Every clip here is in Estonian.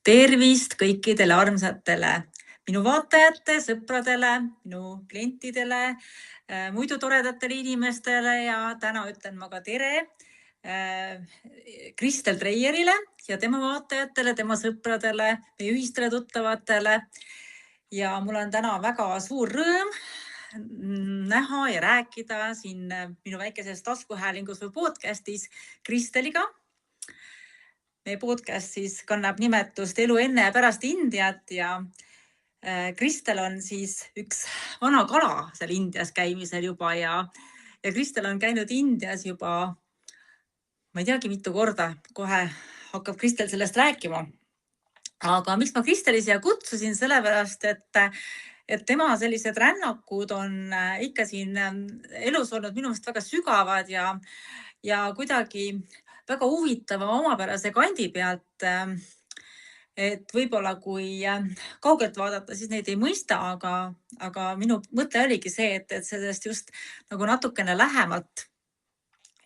Tervist kõikidele armsatele minu vaatajate, sõpradele, minu klientidele, muidu toredatele inimestele ja täna ütlen ma ka tere Kristel Treierile ja tema vaatajatele, tema sõpradele, meie ühistele tuttavatele. Ja mul on täna väga suur rõõm näha ja rääkida siin minu väikeses taskuhäälingus või podcastis Kristeliga. Meie podcast siis kannab nimetust Elu enne ja pärast Indiat ja Kristel on siis üks vana kala seal Indias käimisel juba ja Kristel on käinud Indias juba, ma ei teagi mitu korda, kohe hakkab Kristel sellest rääkima. Aga miks ma Kristeli siia kutsusin, sellepärast, et tema sellised rännakud on ikka siin elus olnud minu meelest väga sügavad ja kuidagi väga huvitava omapärase kandi pealt, et võib-olla kui kaugelt vaadata, siis neid ei mõista, aga minu mõte oligi see, et sellest just nagu natukene lähemalt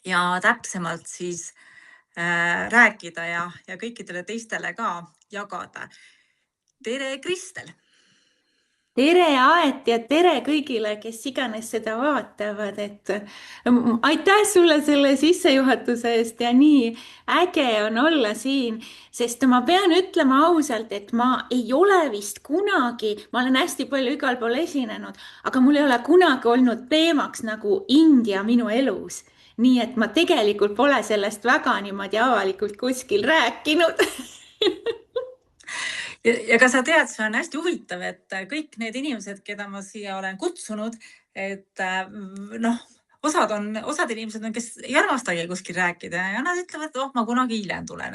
ja täpsemalt siis rääkida ja kõikidele teistele ka jagada. Tere, Kristel! Tere Aet ja tere kõigile, kes iganes seda vaatavad, aitäh sulle selle sissejuhatuse eest ja nii äge on olla siin, sest ma pean ütlema ausalt, et ma ei ole vist kunagi, ma olen hästi palju igal pool esinenud, aga mul ei ole kunagi olnud teemaks nagu India minu elus. Nii et ma tegelikult pole sellest väga niimoodi avalikult kuskil rääkinud. Ja ka sa tead, see on hästi huvitav, et kõik need inimesed, keda ma siia olen kutsunud, et osad inimesed on, kes ei armastagi kuskil rääkida ja nad ütlevad, et ma kunagi hiljem tulen.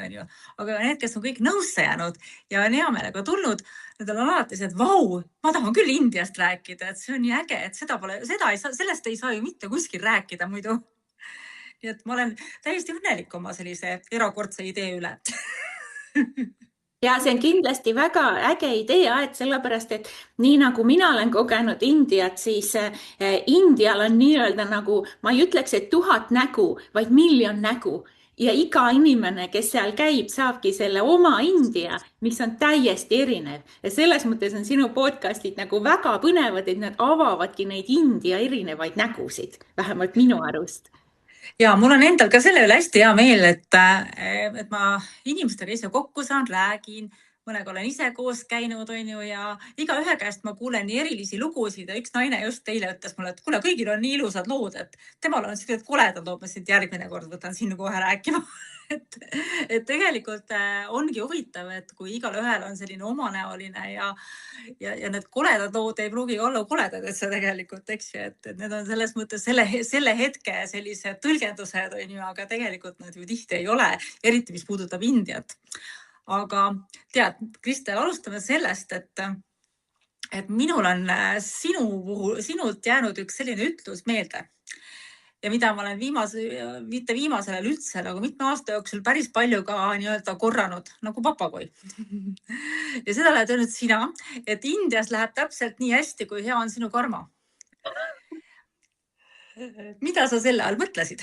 Aga need, kes on kõik nõusse jäänud ja on hea meelega tulnud, nendel on alati see, et vau, ma tahan küll Indiast rääkida, et see on nii äge, et sellest ei saa ju mitte kuskil rääkida muidu. Nii et ma olen täiesti õnnelik oma sellise erakordse idee üle. Ja see on kindlasti väga äge idee, et sellepärast, et nii nagu mina olen kogenud Indiat, siis Indial on nii-öelda nagu, ma ei ütleks, et 1000 nägu, vaid 1,000,000 nägu. Ja iga inimene, kes seal käib, saabki selle oma India, mis on täiesti erinev. Ja selles mõttes on sinu podcastid nagu väga põnevad, et nad avavadki neid India erinevaid nägusid, vähemalt minu arust. Ja mul on endal ka selle üle hästi hea meel, et ma inimestega ise kokku saan, räägin, mõnega olen ise koos käinud ja iga ühe käest ma kuulen nii erilisi lugusid ja üks naine just teile ütles mulle, et kuule, kõigil on nii ilusad lood, et temal on sellised koledad, ma sind järgmine kord võtan sinna kohe rääkima. Et tegelikult ongi huvitav, et kui igal ühel on selline omanäoline ja need koledad lood ei pruugi olla koledad, et see tegelikult, eks ju, et need on selles mõttes selle hetke sellised tõlgendused, aga tegelikult nad ju tihti ei ole, eriti mis puudutab Indiat. Aga tead, Kristel, alustame sellest, et minul on sinult jäänud üks selline ütlus meelde. Ja mida ma olen mitte viimasel ajal üldse, aga mitme aasta jooksul päris palju ka nii-öelda korranud, nagu papagoi. Ja seda oled öelnud sina, et Indias läheb täpselt nii hästi, kui hea on sinu karma. Mida sa selle all mõtlesid?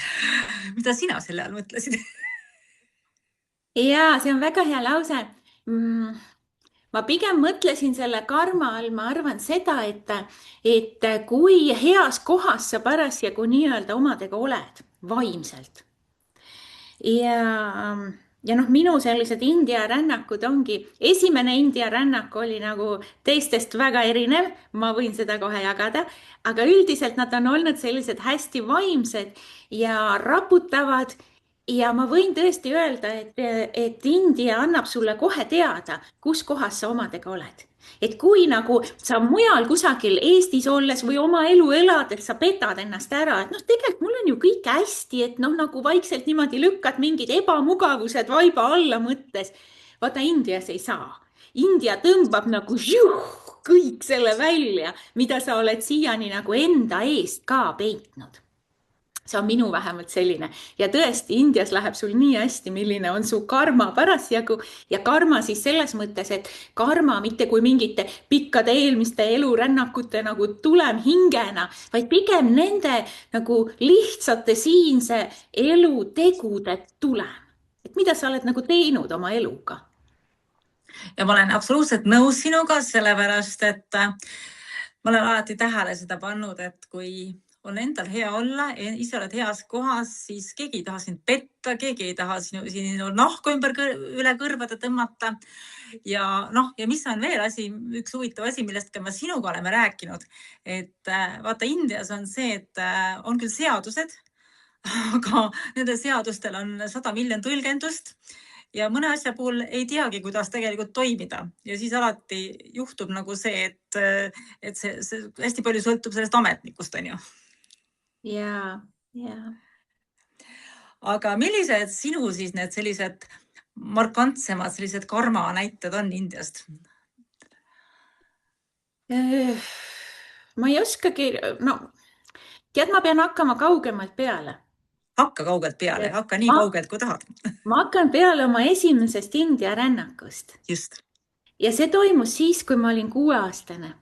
Mida sina selle all mõtlesid? Ja see on väga hea lause. Ma pigem mõtlesin selle karma all, ma arvan seda, et kui heas kohas sa parasjagu nii-öelda omadega oled, vaimselt. Ja minu sellised India rännakud ongi, esimene India rännak oli nagu teistest väga erinev, ma võin seda kohe jagada, aga üldiselt nad on olnud sellised hästi vaimsed ja raputavad. Ja ma võin tõesti öelda, et India annab sulle kohe teada, kus kohas sa omadega oled. Et kui nagu sa mujal kusagil Eestis olles või oma elu elades sa petad ennast ära, et tegelikult mul on ju kõik hästi, et nagu vaikselt niimoodi lükkad mingid ebamugavused vaiba alla mõttes. Vaata, Indias ei saa. India tõmbab nagu kõik selle välja, mida sa oled siiani nagu enda eest ka peitnud. See on minu vähemalt selline. Ja tõesti, Indias läheb sul nii hästi, milline on su karma parasjagu. Ja karma siis selles mõttes, et karma mitte kui mingite pikkade eelmiste elurännakute nagu tulem hingena, vaid pigem nende nagu lihtsate siinse elu tegude tulem. Et mida sa oled nagu teinud oma eluga? ja ma olen absoluutselt nõus sinuga, sellepärast et ma olen alati tähele seda pannud, et kui on endal hea olla, ise oled heas kohas, siis keegi ei taha sind petta, keegi ei taha sinu nahku üle kõrvade tõmmata. Ja mis on veel üks huvitav asi, millest ka me sinuga oleme rääkinud, et vaata, Indias on see, et on küll seadused, aga nende seadustel on 100 miljonit tõlgendust ja mõne asja puhul ei teagi, kuidas tegelikult toimida. Ja siis alati juhtub nagu see, et see hästi palju sõltub sellest ametnikust, on ju. Ja. Aga millised sinu siis need sellised markantsemad, sellised karma näited on Indiast? Ma ei oskagi, tead, ma pean hakkama kaugemalt peale. Hakka kaugelt peale, hakka nii kaugelt, kui tahad. Ma hakkan peale oma esimesest India rännakust. Just. Ja see toimus siis, kui ma olin 6-aastane.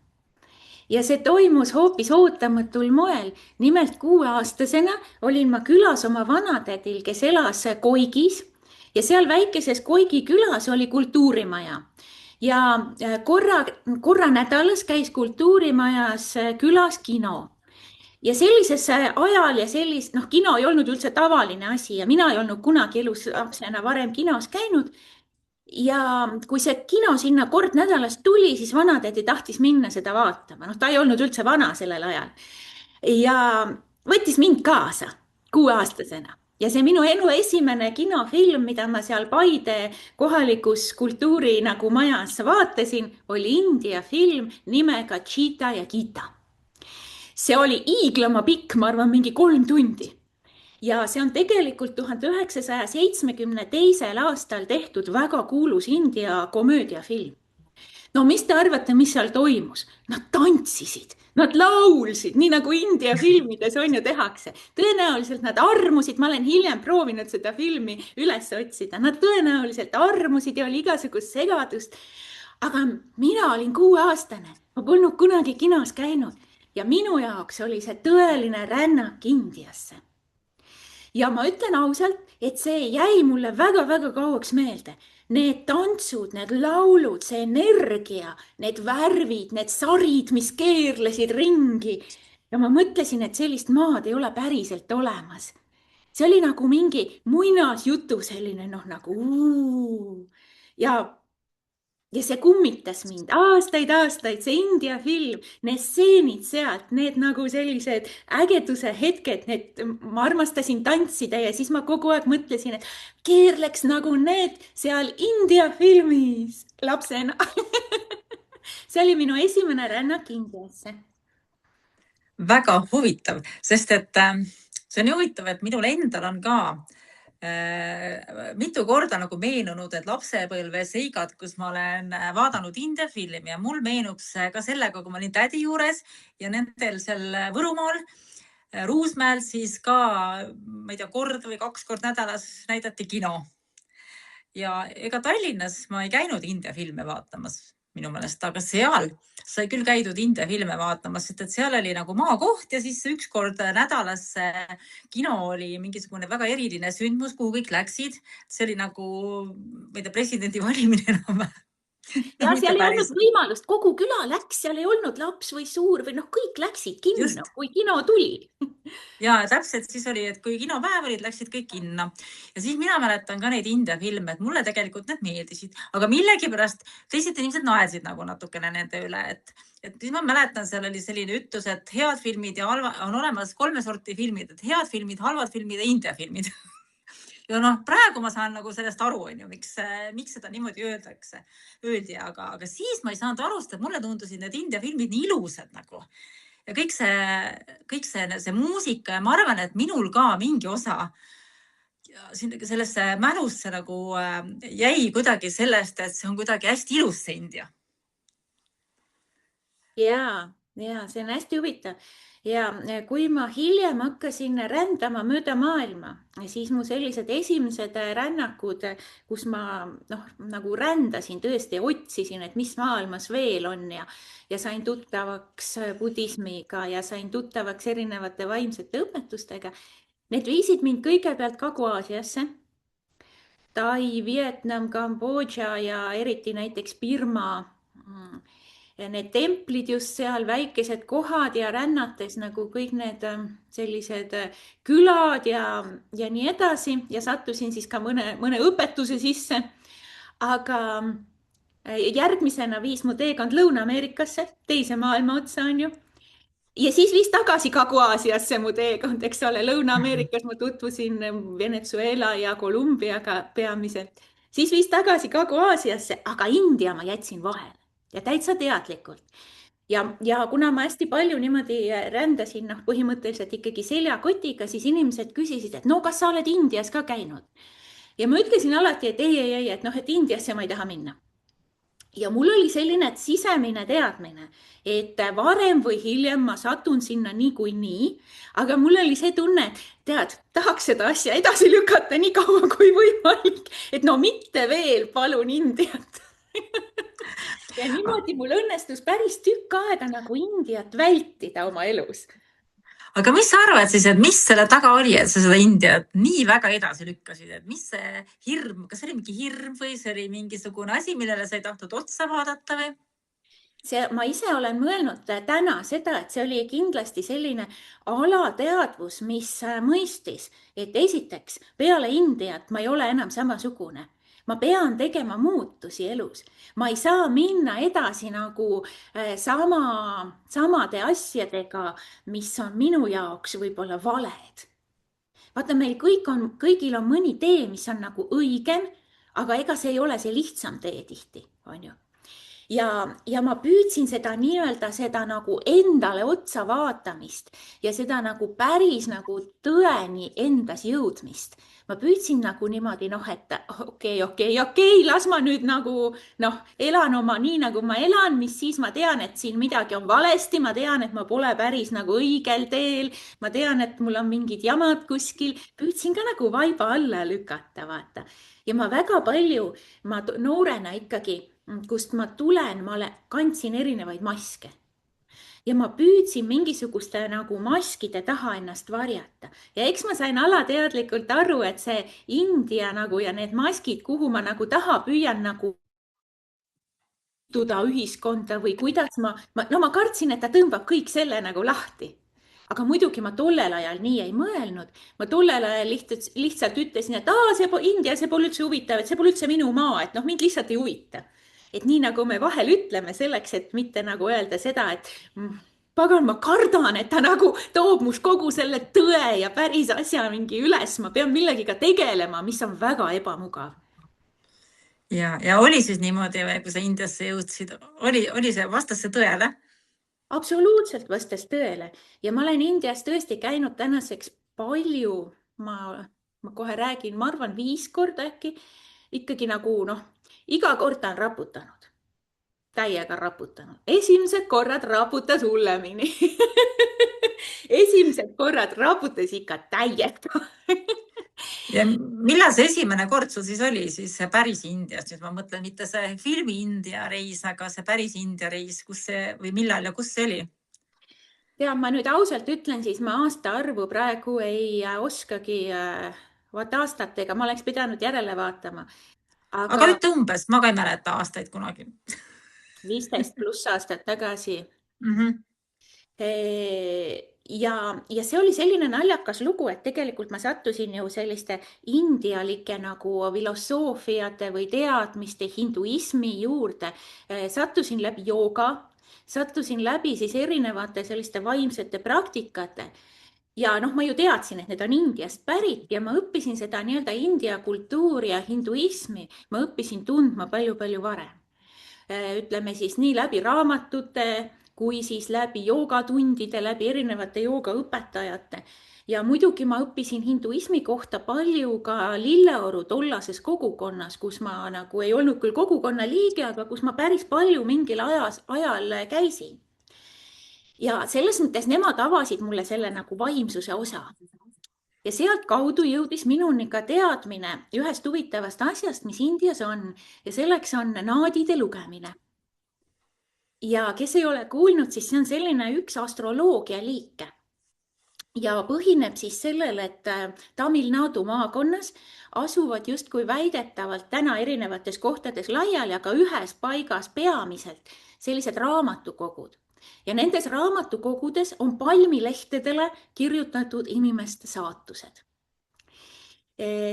Ja see toimus hoopis ootamatul moel. Nimelt 6-aastasena olin ma külas oma vanatädil, kes elas Koigis. Ja seal väikeses Koigi külas oli kultuurimaja. Ja korra nädalas käis kultuurimajas külas kino. Ja sellises ajal ja kino ei olnud üldse tavaline asi ja mina ei olnud kunagi elus lapsena varem kinos käinud. Ja kui see kino sinna kord nädalas tuli, siis vanatädi tahtis minna seda vaatama. Ta ei olnud üldse vana sellel ajal. Ja võttis mind kaasa 6-aastasena. Ja see minu elu esimene kinofilm, mida ma seal Paide kohalikus kultuuri nagu majas vaatasin, oli India film nimega Cheetah ja Gita. See oli iiglama pikk, ma arvan, mingi 3 tundi. Ja see on tegelikult 1972. aastal tehtud väga kuulus India komöödiafilm. No mis te arvate, mis seal toimus? Nad tantsisid, nad laulsid, nii nagu India filmides on ju tehakse. Tõenäoliselt nad armusid, ma olen hiljem proovinud seda filmi üles otsida. Nad tõenäoliselt armusid ja oli igasugust segadust. Aga mina olin 6-aastane, ma polnud kunagi kinos käinud. Ja minu jaoks oli see tõeline rännak Indiasse. Ja ma ütlen ausalt, et see jäi mulle väga-väga kauaks meelde. Need tantsud, need laulud, see energia, need värvid, need sarid, mis keerlesid ringi. Ja ma mõtlesin, et sellist maad ei ole päriselt olemas. See oli nagu mingi muinasjutu selline, nagu Ja see kummitas mind aastaid, see India film, need stseenid sealt, need nagu sellised ägeduse hetked, ma armastasin tantsida ja siis ma kogu aeg mõtlesin, et keerleks nagu need seal India filmis lapsena. See oli minu esimene rännak Indiasse. Väga huvitav, sest et see on huvitav, et minul endal on ka mitu korda nagu meenunud, et lapsepõlve seigad, kus ma olen vaadanud India filmi ja mul meenuks ka sellega, kui ma olin tädi juures ja nendel seal Võrumaal, Ruusmäel siis ka, ma ei tea, kord või 2 korda nädalas näidati kino. Ja ega Tallinnas ma ei käinud India filme vaatamas minu meelest, aga seal sai küll käidud India filme vaatamas, sest et seal oli nagu maakoht ja siis 1 kord nädalas kino oli mingisugune väga eriline sündmus, kuhu kõik läksid. See oli nagu, ma ei tea, presidendi valimine enam. Ja seal ei olnud võimalust, kogu küla läks, seal ei olnud laps või suur või kõik läksid kinno, kui kino tuli. Ja täpselt siis oli, et kui kinopäev olid, läksid kõik kinno. Ja siis mina mäletan ka neid India filme, et mulle tegelikult need meeldisid, aga millegipärast teised inimesed naersid nagu natukene nende üle, et siis ma mäletan, seal oli selline ütlus, et head filmid ja on olemas 3 sorti filmid, et head filmid, halvad filmid ja India filmid. Ja praegu ma saan nagu sellest aru, miks seda niimoodi öeldi, aga siis ma ei saanud aru, et mulle tundusid need India filmid nii ilusad nagu. Ja kõik see muusika ja ma arvan, et minul ka mingi osa sellesse mälusse nagu jäi kuidagi sellest, et see on kuidagi hästi ilus see India. Ja, see on hästi huvitav. Ja kui ma hiljem hakkasin rändama mööda maailma, siis mu sellised esimesed rännakud, kus ma nagu rändasin tõesti ja otsisin, et mis maailmas veel on ja sain tuttavaks budismiga ja sain tuttavaks erinevate vaimsete õpetustega. Need viisid mind kõigepealt Kagu-Aasiasse. Tai, Vietnam, Kambodža ja eriti näiteks Birma. Ja need templid just seal, väikesed kohad ja rännates nagu kõik need sellised külad ja nii edasi ja sattusin siis ka mõne õpetuse sisse. Aga järgmisena viis mu teekond Lõuna-Ameerikasse, teise maailma otsa on ju. Ja siis viis tagasi Kagu-Aasiasse mu teekond, eks ole. Lõuna-Ameerikas ma tutvusin Venezuela ja Kolumbiaga peamiselt. Siis viis tagasi Kagu-Aasiasse, aga India ma jätsin vahele ja täitsa teadlikult. Ja kuna ma hästi palju niimoodi rändasin, noh, põhimõtteliselt ikkagi seljakotiga, siis inimesed küsisid, et no kas sa oled Indias ka käinud? Ja ma ütlesin alati, et ei, et noh, et Indiasse ma ei taha minna. Ja mul oli selline sisemine teadmine, et varem või hiljem ma satun sinna niikuinii, aga mul oli see tunne, et tead, tahaks seda asja edasi lükata nii kaua kui võimalik, et no mitte veel, palun Indiat. Ja niimoodi mul õnnestus päris tükk aega nagu Indiat vältida oma elus. Aga mis sa arvad siis, et mis selle taga oli, et sa seda Indiat nii väga edasi lükkasid, et mis see hirm, kas see oli mingi hirm või see oli mingisugune asi, millele sa ei tahtnud otsa vaadata või? Ma ise olen mõelnud täna seda, et see oli kindlasti selline alateadvus, mis mõistis, et esiteks peale Indiat ma ei ole enam samasugune. Ma pean tegema muutusi elus. Ma ei saa minna edasi nagu samade asjadega, mis on minu jaoks võib-olla valed. Vaata, meil kõigil on mõni tee, mis on nagu õigem, aga ega see ei ole see lihtsam tee tihti, on ju. Ja ma püüdsin seda nii-öelda seda nagu endale otsa vaatamist ja seda nagu päris nagu tõeni endas jõudmist. Ma püüdsin nagu niimoodi, noh, et okei, las ma nüüd nagu, noh, elan oma nii, nagu ma elan, mis siis ma tean, et siin midagi on valesti, ma tean, et ma pole päris nagu õigel teel, ma tean, et mul on mingid jamad kuskil, püüdsin ka nagu vaiba alla lükata, vaata. Ja ma väga palju, ma noorena ikkagi, kust ma tulen, ma kandsin erinevaid maske. Ja ma püüdsin mingisuguste nagu maskide taha ennast varjata. Ja eks ma sain alateadlikult aru, et see India nagu ja need maskid, kuhu ma nagu taha püüan nagu ühiskonda või kuidas ma kartsin, et ta tõmbab kõik selle nagu lahti. Aga muidugi ma tollel ajal nii ei mõelnud. Ma tollel ajal lihtsalt ütlesin, et India, see pole üldse huvitav, et see pole üldse minu maa, et noh, mind lihtsalt ei huvita. Et nii nagu me vahel ütleme selleks, et mitte nagu öelda seda, et pagan, ma kardan, et ta nagu toob must kogu selle tõe ja päris asja mingi üles. Ma pean millegiga tegelema, mis on väga ebamugav. Ja oli siis niimoodi, kui sa Indiasse jõudsid, oli see vastas see tõele? Absoluutselt vastas tõele. Ja ma olen Indias tõesti käinud tänaseks palju, ma kohe räägin, ma arvan 5 korda äkki, ikkagi nagu noh, iga kord ta on raputanud. Täiega raputanud. Esimesed korrad raputas hullemini. Esimesed korrad raputas ikka täiega. Ja millal see esimene kord sul siis oli siis päris Indias? Nüüd ma mõtlen mitte see filmi India reis, aga see päris India reis, kus see või millal ja kus see oli? Ja ma nüüd ausalt ütlen, siis ma aasta arvu praegu ei oskagi aastatega, ma oleks pidanud järele vaatama. Aga nüüd umbes, ma ka ei mäleta aastaid kunagi. 15+ aastat tagasi. Ja see oli selline naljakas lugu, et tegelikult ma sattusin ju selliste indialike nagu filosoofiate või teadmiste hinduismi juurde. Sattusin läbi jooga, sattusin läbi siis erinevate selliste vaimsete praktikate. Ja noh, ma ju teadsin, et need on Indiast pärit ja ma õppisin seda nii-öelda India kultuuri ja hinduismi. Ma õppisin tundma palju-palju varem. Ütleme siis nii läbi raamatute, kui siis läbi joogatundide, läbi erinevate joogaõpetajate. Ja muidugi ma õppisin hinduismi kohta palju ka Lilleoru tollases kogukonnas, kus ma nagu ei olnud küll kogukonna liige, aga kus ma päris palju mingil ajal käisin. Ja selles mõttes nemad avasid mulle selle nagu vaimsuse osa. Ja sealt kaudu jõudis minuni ka teadmine ühest huvitavast asjast, mis Indias on. Ja selleks on naadide lugemine. Ja kes ei ole kuulnud, siis see on selline üks astroloogia liike. ja põhineb siis sellel, et Tamil Nadu maakonnas asuvad justkui väidetavalt täna erinevates kohtades laiali, aga ühes paigas peamiselt sellised raamatukogud. Ja nendes raamatukogudes on palmilehtedele kirjutatud inimeste saatused.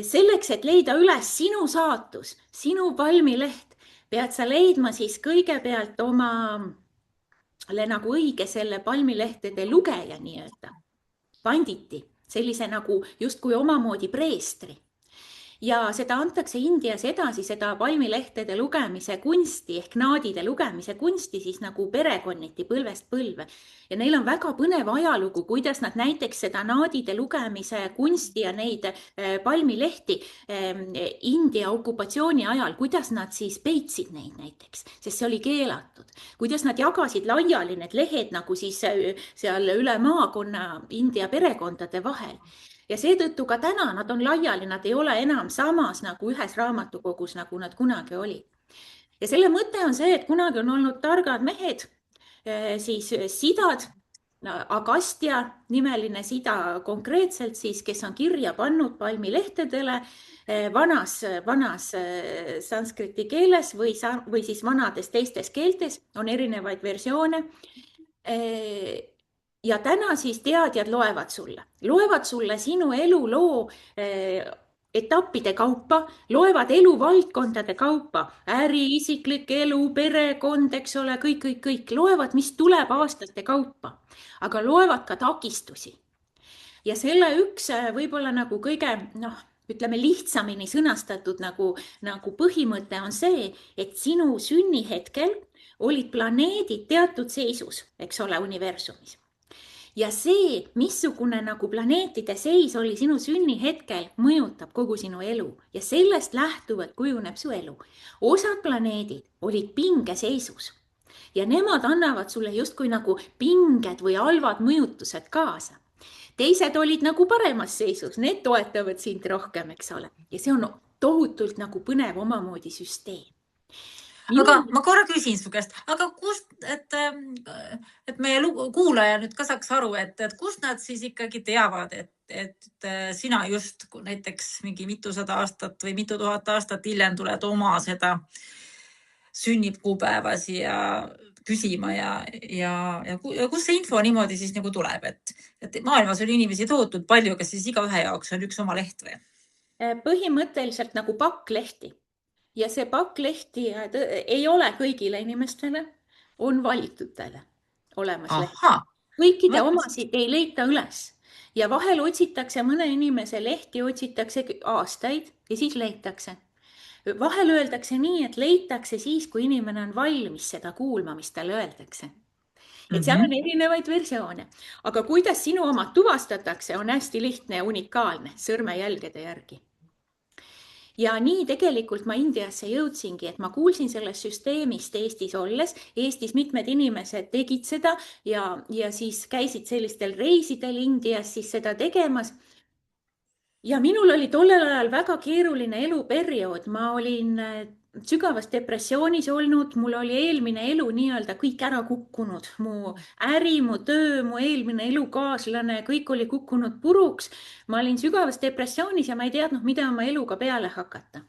Selleks, et leida üles sinu saatus, sinu palmileht, pead sa leidma siis kõigepealt omale nagu õige selle palmilehtede lugeja nii-öelda, panditi, sellise nagu justkui omamoodi preestri. Ja seda antakse Indias edasi, seda palmilehtede lugemise kunsti ehk naadide lugemise kunsti siis nagu perekonniti põlvest põlve. Ja neil on väga põnev ajalugu, kuidas nad näiteks seda naadide lugemise kunsti ja neid palmilehti India okupatsiooni ajal, kuidas nad siis peitsid neid näiteks, sest see oli keelatud. Kuidas nad jagasid laiali need lehed nagu siis seal üle maakonna India perekondade vahel. Ja seetõttu ka täna nad on laiali, nad ei ole enam samas nagu ühes raamatukogus, nagu nad kunagi olid. Ja selle mõte on see, et kunagi on olnud targad mehed, siis sidad, Agastya nimeline sida konkreetselt siis, kes on kirja pannud palmilehtedele vanas sanskriti keeles või siis vanades teistes keeltes, on erinevaid versioone. Ja täna siis teadjad loevad sulle sinu eluloo etappide kaupa, loevad eluvaldkondade kaupa, äri, isiklik elu, perekond, eks ole, kõik, loevad, mis tuleb aastate kaupa, aga loevad ka takistusi. Ja selle üks võib-olla nagu kõige, ütleme lihtsamini sõnastatud nagu põhimõte on see, et sinu sünnihetkel olid planeedid teatud seisus, eks ole, universumis. Ja see, missugune nagu planeetide seis oli sinu sünnihetkel, mõjutab kogu sinu elu ja sellest lähtuvalt kujuneb su elu. Osad planeedid olid pingeseisus ja nemad annavad sulle justkui nagu pinged või halvad mõjutused kaasa. Teised olid nagu paremas seisus, need toetavad sind rohkem, eks ole. Ja see on tohutult nagu põnev omamoodi süsteem. Aga ma korra küsin su käest, aga kust, et meie kuulaja nüüd ka saaks aru, et kust nad siis ikkagi teavad, et sina just näiteks mingi mitusada aastat või mitu tuhat aastat hiljem tuled oma seda sünnikuupäeva siia küsima ja kus see info niimoodi siis nagu tuleb, et maailmas on inimesi tohutult palju, kes siis igaühe jaoks on üks oma leht või? Põhimõtteliselt nagu pakklehti. Ja see pakklehti ei ole kõigile inimestele, on valitutele olemas leht. Kõikide omasid ei leita üles ja vahel otsitakse mõne inimese lehti, otsitakse aastaid ja siis leitakse. Vahel öeldakse nii, et leitakse siis, kui inimene on valmis seda kuulma, mis talle öeldakse. Et seal on erinevaid versioone. Aga kuidas sinu omad tuvastatakse, on hästi lihtne ja unikaalne sõrmejälgede järgi. Ja nii tegelikult ma Indiasse jõudsingi, et ma kuulsin sellest süsteemist Eestis olles. Eestis mitmed inimesed tegid seda ja siis käisid sellistel reisidel Indias siis seda tegemas. Ja minul oli tollel ajal väga keeruline eluperiood. Ma olin sügavas depressioonis olnud, mul oli eelmine elu nii-öelda kõik ära kukkunud. Mu äri, mu töö, mu eelmine elukaaslane, kõik oli kukkunud puruks. Ma olin sügavas depressioonis ja ma ei teadnud, mida oma eluga peale hakata.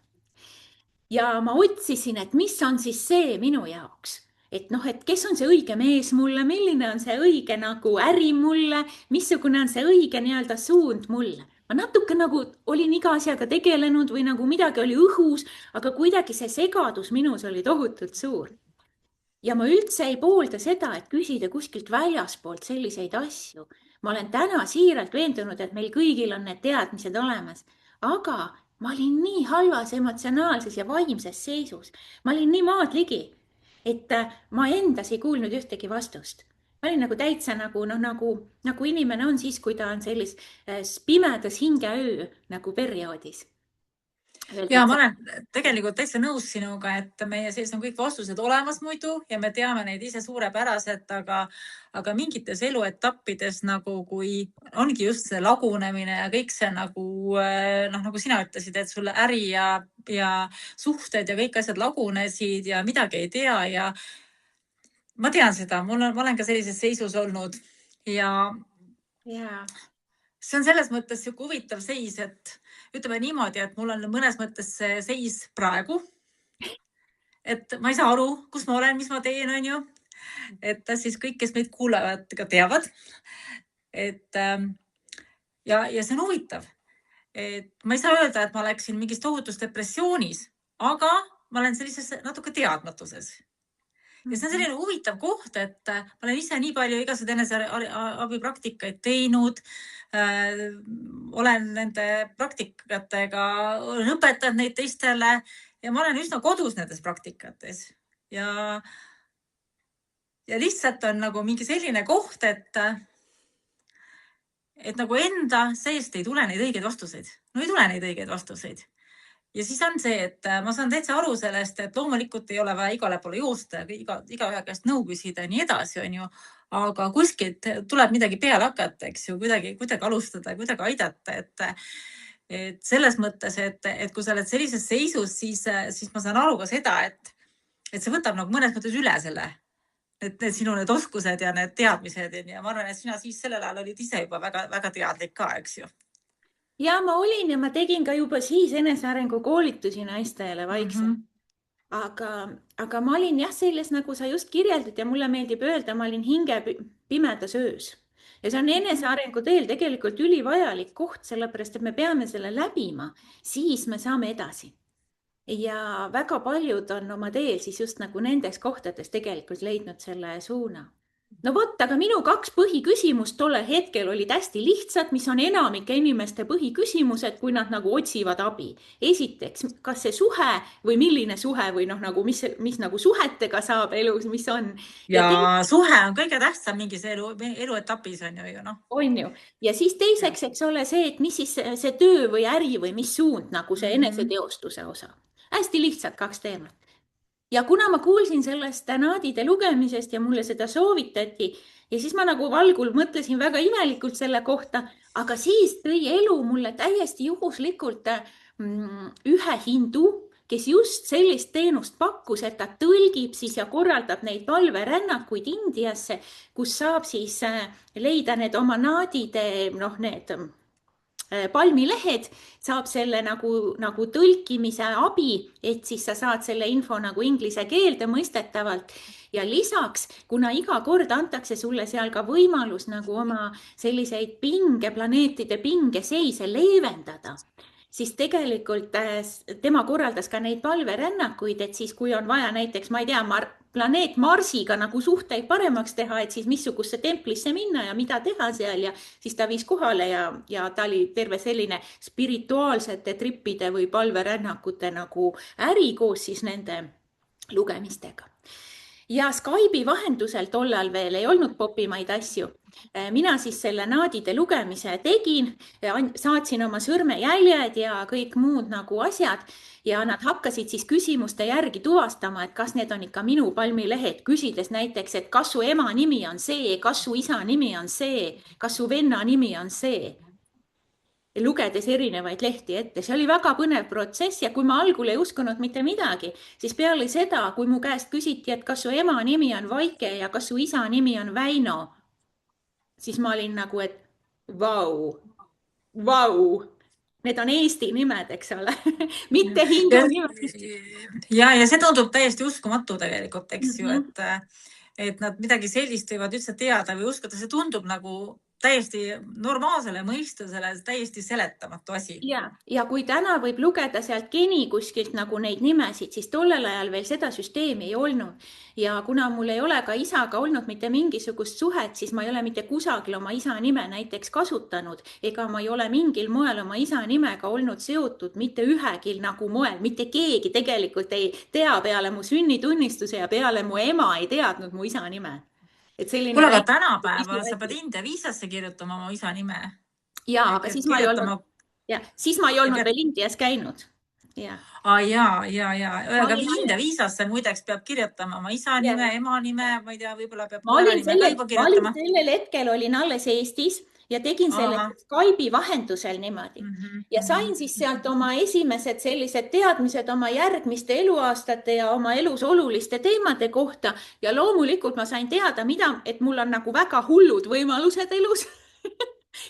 Ja ma otsisin, et mis on siis see minu jaoks. Et kes on see õige mees mulle, milline on see õige nagu äri mulle, missugune on see õige nii-öelda suund mulle. Ma natuke nagu olin iga asjaga tegelenud või nagu midagi oli õhus, aga kuidagi see segadus minus oli tohutult suur. Ja ma üldse ei poolda seda, et küsida kuskilt väljaspoolt selliseid asju. Ma olen täna siiralt veendunud, et meil kõigil on need teadmised olemas, aga ma olin nii halvas emotsionaalses ja vaimses seisus. Ma olin nii maad ligi, et ma endas ei kuulnud ühtegi vastust. Ma olin nagu täitsa nagu inimene on siis, kui ta on sellis pimedas hingeöö nagu perioodis. Ja ma olen tegelikult täitsa nõus sinuga, et meie sees on kõik vastused olemas muidu ja me teame neid ise suurepäraselt, aga mingites eluetappides nagu kui ongi just see lagunemine ja kõik see nagu sina ütlesid, et sulle äri ja suhted ja kõik asjad lagunesid ja midagi ei tea ja ma tean seda, ma olen ka sellises seisus olnud ja see on selles mõttes sihuke huvitav seis, et ütleme niimoodi, et mul on mõnes mõttes see seis praegu. Et ma ei saa aru, kus ma olen, mis ma teen, on ju. Et siis kõik, kes meid kuulevad, ka teavad. Et ja see on huvitav. Et ma ei saa öelda, et ma läksin mingis tohutus depressioonis, aga ma olen sellises natuke teadmatuses. Ja see on selline huvitav koht, et ma olen ise nii palju igasuguseid eneseabipraktikaid teinud. Olen nende praktikatega õpetanud neid teistele ja ma olen üsna kodus nendes praktikates. Ja lihtsalt on nagu mingi selline koht, et nagu enda seest ei tule neid õigeid vastuseid. No ei tule neid õigeid vastuseid. Ja siis on see, et ma saan täitsa aru sellest, et loomulikult ei ole vaja igale poole joosta ja igaühe käest nõu küsida ja nii edasi, on ju. Aga kuskilt tuleb midagi peale hakata, eks ju, kuidagi alustada, kuidagi aidata. Et selles mõttes, et kui sa oled sellises seisus, siis ma saan aru ka seda, et see võtab nagu mõnes mõttes üle selle. Et sinu need oskused ja need teadmised ja ma arvan, et sina siis sellel ajal olid ise juba väga, väga teadlik ka, eks ju. Ja ma olin ja ma tegin ka juba siis enesearengu koolitusi naistele vaikselt. Aga ma olin jah selles, nagu sa just kirjeldad ja mulle meeldib öelda, ma olin hinge pimedas öös. Ja see on enesearengu teel tegelikult ülivajalik koht, sellepärast, et me peame selle läbima, siis me saame edasi. Ja väga paljud on oma teel siis just nagu nendes kohtades tegelikult leidnud selle suuna. No vot, aga minu 2 põhiküsimust tolle hetkel olid hästi lihtsad, mis on enamike inimeste põhiküsimused, kui nad nagu otsivad abi. Esiteks, kas see suhe või milline suhe või nagu mis nagu suhetega saab elus, mis on. Ja suhe on kõige tähtsam mingis eluetapis on ju, noh. On ju. Ja siis teiseks, eks ole see, et mis siis see töö või äri või mis suund nagu see eneseteostuse osa. Hästi lihtsalt 2 teemat. Ja kuna ma kuulsin sellest naadide lugemisest ja mulle seda soovitati ja siis ma nagu valgul mõtlesin väga imelikult selle kohta, aga siis tõi elu mulle täiesti juhuslikult ühe hindu, kes just sellist teenust pakkus, et ta tõlgib siis ja korraldab neid palverännakuid Indiasse, kus saab siis leida need oma naadide, need palmilehed, saab selle nagu tõlkimise abi, et siis sa saad selle info nagu inglise keelde mõistetavalt. Ja lisaks, kuna iga kord antakse sulle seal ka võimalus nagu oma selliseid planeetide pingeseise leevendada, siis tegelikult tema korraldas ka neid palverännakuid, et siis kui on vaja näiteks, ma ei tea, planeet Marsiga nagu suhteid paremaks teha, et siis missugusse templisse minna ja mida teha seal ja siis ta viis kohale ja ta oli terve selline spirituaalsete trippide või palverännakute nagu äri koos siis nende lugemistega. Ja Skype'i vahendusel tollal veel ei olnud popimaid asju. Mina siis selle naadide lugemise tegin, saatsin oma sõrmejäljed ja kõik muud nagu asjad ja nad hakkasid siis küsimuste järgi tuvastama, et kas need on ikka minu palmilehed, küsides näiteks, et kas su ema nimi on see, kas su isa nimi on see, kas su venna nimi on see. Lugedes erinevaid lehti ette. See oli väga põnev protsess ja kui ma algul ei uskunud mitte midagi, siis peale seda, kui mu käest küsiti, et kas su ema nimi on Vaike ja kas su isa nimi on Väino, siis ma olin nagu, et vau, need on Eesti nimed, eks ole, mitte hindu nimed. Ja see tundub täiesti uskumatu tegelikult, eks ju, et nad midagi sellist võivad üldse teada või uskuda, see tundub nagu täiesti normaalsele mõistusele, täiesti seletamatu asi. Ja kui täna võib lugeda sealt geni kuskilt nagu neid nimesid, siis tollel ajal veel seda süsteemi ei olnud. Ja kuna mul ei ole ka isaga olnud mitte mingisugust suhet, siis ma ei ole mitte kusagil oma isa nime näiteks kasutanud, ega ma ei ole mingil moel oma isa nimega olnud seotud mitte ühegil nagu moel. Mitte keegi tegelikult ei tea peale mu sünnitunnistuse ja peale mu ema ei teadnud mu isa nime. Kuule, aga tänapäeval sa pead India viisasse kirjutama oma isa nime. Ja, aga siis ma ei olnud veel Indias käinud. Ja. Aga India viisasse muideks peab kirjutama oma isa nime, ema nime, ma ei tea, võib-olla peab ma olin sellel hetkel olin alles Eestis ja tegin selle Skype'i vahendusel niimoodi. Ja sain siis sealt oma esimesed sellised teadmised oma järgmiste eluaastate ja oma elus oluliste teemade kohta. Ja loomulikult ma sain teada, et mul on nagu väga hullud võimalused elus.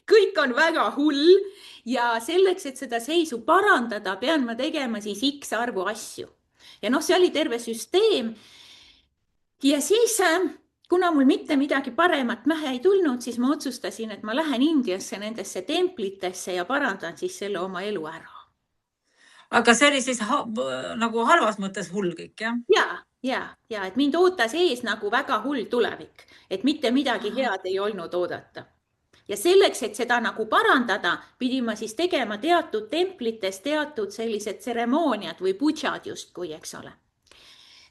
kõik on väga hull ja selleks, et seda seisu parandada, pean ma tegema siis X arvu asju. ja noh, see oli terve süsteem. ja siis, kuna mul mitte midagi paremat pähe ei tulnud, siis ma otsustasin, et ma lähen Indiasse nendesse templitesse ja parandan siis selle oma elu ära. aga see oli siis nagu halvas mõttes hull kõik, jah? ja et mind ootas ees nagu väga hull tulevik, et mitte midagi head ei olnud oodata. ja selleks, et seda nagu parandada, pidin ma siis tegema teatud templites teatud sellised tseremooniad või putšad justkui, eks ole.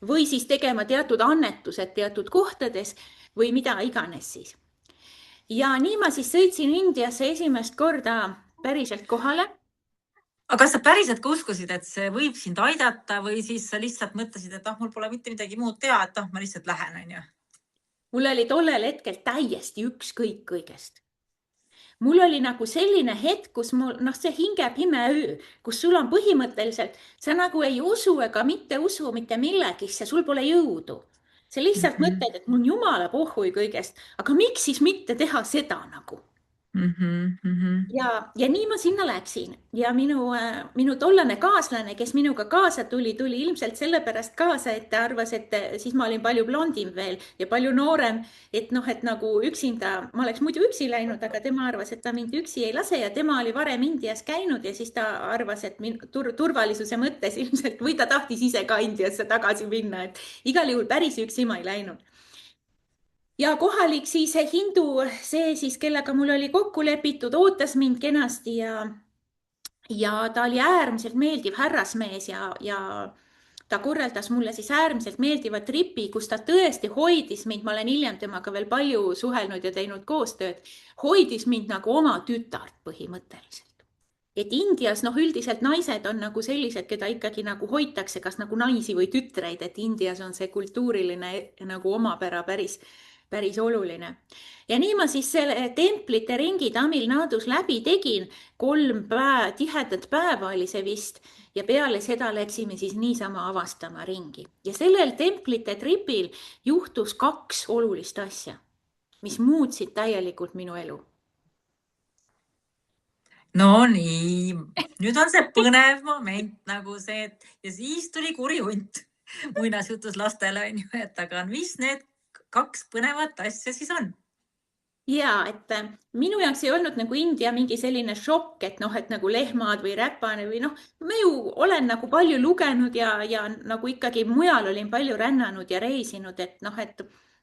või siis tegema teatud annetused teatud kohtades või mida iganes siis. ja nii ma siis sõitsin Indiasse esimest korda päriselt kohale. aga kas sa päriselt ka uskusid, et see võib sind aidata või siis sa lihtsalt mõtlesid, et mul pole mitte midagi muud teha, et ma lihtsalt lähen, onju? mul oli tollel hetkel täiesti ükskõik kõigest. mul oli nagu selline hetk, kus mul, see hingeb imeöö, kus sul on põhimõtteliselt, sa nagu ei usu ega mitte usu mitte millegisse, sul pole jõudu. sa lihtsalt mõtled, et mul jumala pohhui kõigest, aga miks siis mitte teha seda nagu? ja nii ma sinna läksin ja minu tollane kaaslane, kes minuga kaasa tuli ilmselt sellepärast kaasa, et ta arvas, et siis ma olin palju blondim veel ja palju noorem, et nagu üksinda, ma oleks muidu üksi läinud, aga tema arvas, et ta mind üksi ei lase ja tema oli varem Indias käinud ja siis ta arvas, et turvalisuse mõttes ilmselt või ta tahtis ise ka Indiasse tagasi minna, et igal juhul päris üksi ma ei läinud. ja kohalik siis hindu, see siis, kellega mul oli kokku lepitud, ootas mind kenasti ja ta oli äärmiselt meeldiv härrasmees ja ta korraldas mulle siis äärmiselt meeldiva tripi, kus ta tõesti hoidis mind, ma olen hiljem temaga veel palju suhelnud ja teinud koostööd, hoidis mind nagu oma tütart põhimõtteliselt. et Indias üldiselt naised on nagu sellised, keda ikkagi nagu hoitakse, kas nagu naisi või tütreid, et Indias on see kultuuriline nagu omapära päris oluline. ja nii ma siis selle templite ringi Tamil Nadus läbi tegin, 3 tihedat päeva oli see vist ja peale seda läksime siis niisama avastama ringi. ja sellel templite tripil juhtus 2 olulist asja, mis muutsid täielikult minu elu. no nii, nüüd on see põnev moment nagu see, et ja siis tuli kuri hunt muinasjutus lastele, on ju, et aga mis need 2 põnevat asja siis on? ja, et minu jaoks ei olnud nagu India mingi selline šokk, et et nagu lehmad või räpane või ma ju olen nagu palju lugenud ja nagu ikkagi mujal olin palju rännanud ja reisinud, et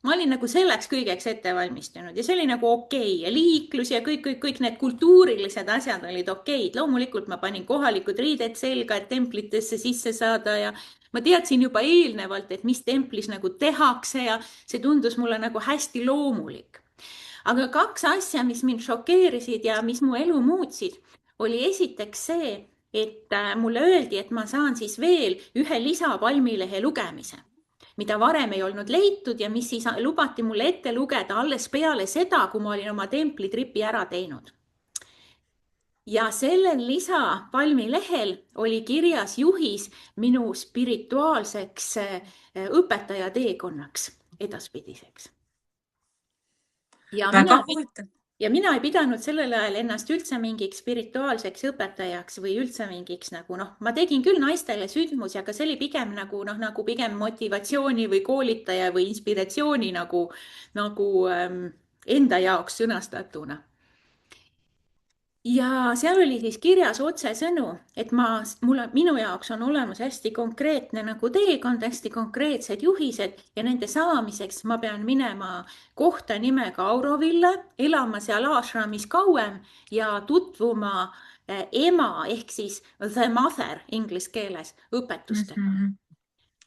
ma olin nagu selleks kõigeks ette valmistunud ja see oli nagu okei ja liiklus ja kõik need kultuurilised asjad olid okeid. loomulikult ma panin kohalikud riided selga, et templitesse sisse saada ja ma teadsin juba eelnevalt, et mis templis nagu tehakse ja see tundus mulle nagu hästi loomulik. aga 2 asja, mis mind šokeerisid ja mis mu elu muutsid, oli esiteks see, et mulle öeldi, et ma saan siis veel ühe lisapalmilehe lugemise, mida varem ei olnud leitud ja mis siis lubati mulle ette lugeda alles peale seda, kui ma olin oma templitripi ära teinud. ja sellel lisapalmilehel oli kirjas juhis minu spirituaalseks õpetaja teekonnaks edaspidiseks. ja mina ei pidanud sellel ajal ennast üldse mingiks spirituaalseks õpetajaks või üldse mingiks ma tegin küll naistele sündmusi, aga see oli pigem nagu pigem motivatsiooni või koolitaja või inspiratsiooni nagu enda jaoks sõnastatuna. ja seal oli siis kirjas otsesõnu, et minu jaoks on olemas hästi konkreetne nagu teekond, hästi konkreetsed juhised ja nende saamiseks ma pean minema kohta nimega Auroville, elama seal ashramis kauem ja tutvuma ema ehk siis the mother inglise keeles õpetustega.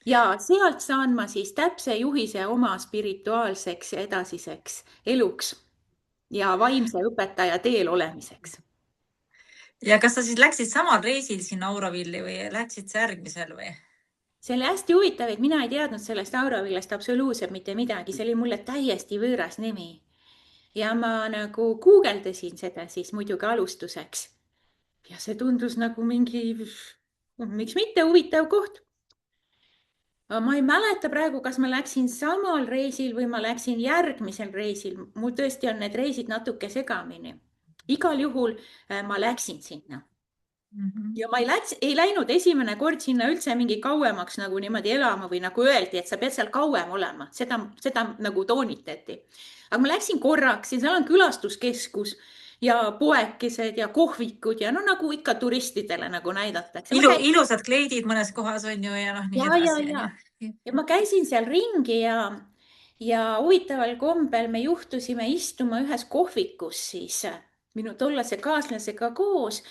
ja sealt saan ma siis täpse juhise oma spirituaalseks ja edasiseks eluks ja vaimse õpetaja teel olemiseks. ja kas sa siis läksid samal reisil sinna Aurovilli või läksid sa järgmisel või? see oli hästi huvitav, et mina ei teadnud sellest Aurovillast absoluutselt mitte midagi, see oli mulle täiesti võõras nimi. ja ma nagu guugeldasin seda siis muidugi alustuseks. ja see tundus nagu mingi, miks mitte, huvitav koht. ma ei mäleta praegu, kas ma läksin samal reisil või ma läksin järgmisel reisil. mul tõesti on need reisid natuke segamini. igal juhul ma läksin sinna. Mhm. Ja ma ei läinud esimene kord sinna üldse mingi kauemaks nagu niimoodi elama või nagu öeldi, et sa pead seal kauem olema. Seda nagu toonitati. Aga ma läksin korraks ja seal on külastuskeskus ja poekesed ja kohvikud ja no nagu ikka turistidele nagu näidatakse. Ilusad kleidid mõnes kohas on ju ja noh, nii Ja, edasi. ja ma käisin seal ringi ja huvitaval kombel me juhtusime istuma ühes kohvikus siis minu tollase kaaslasega koos,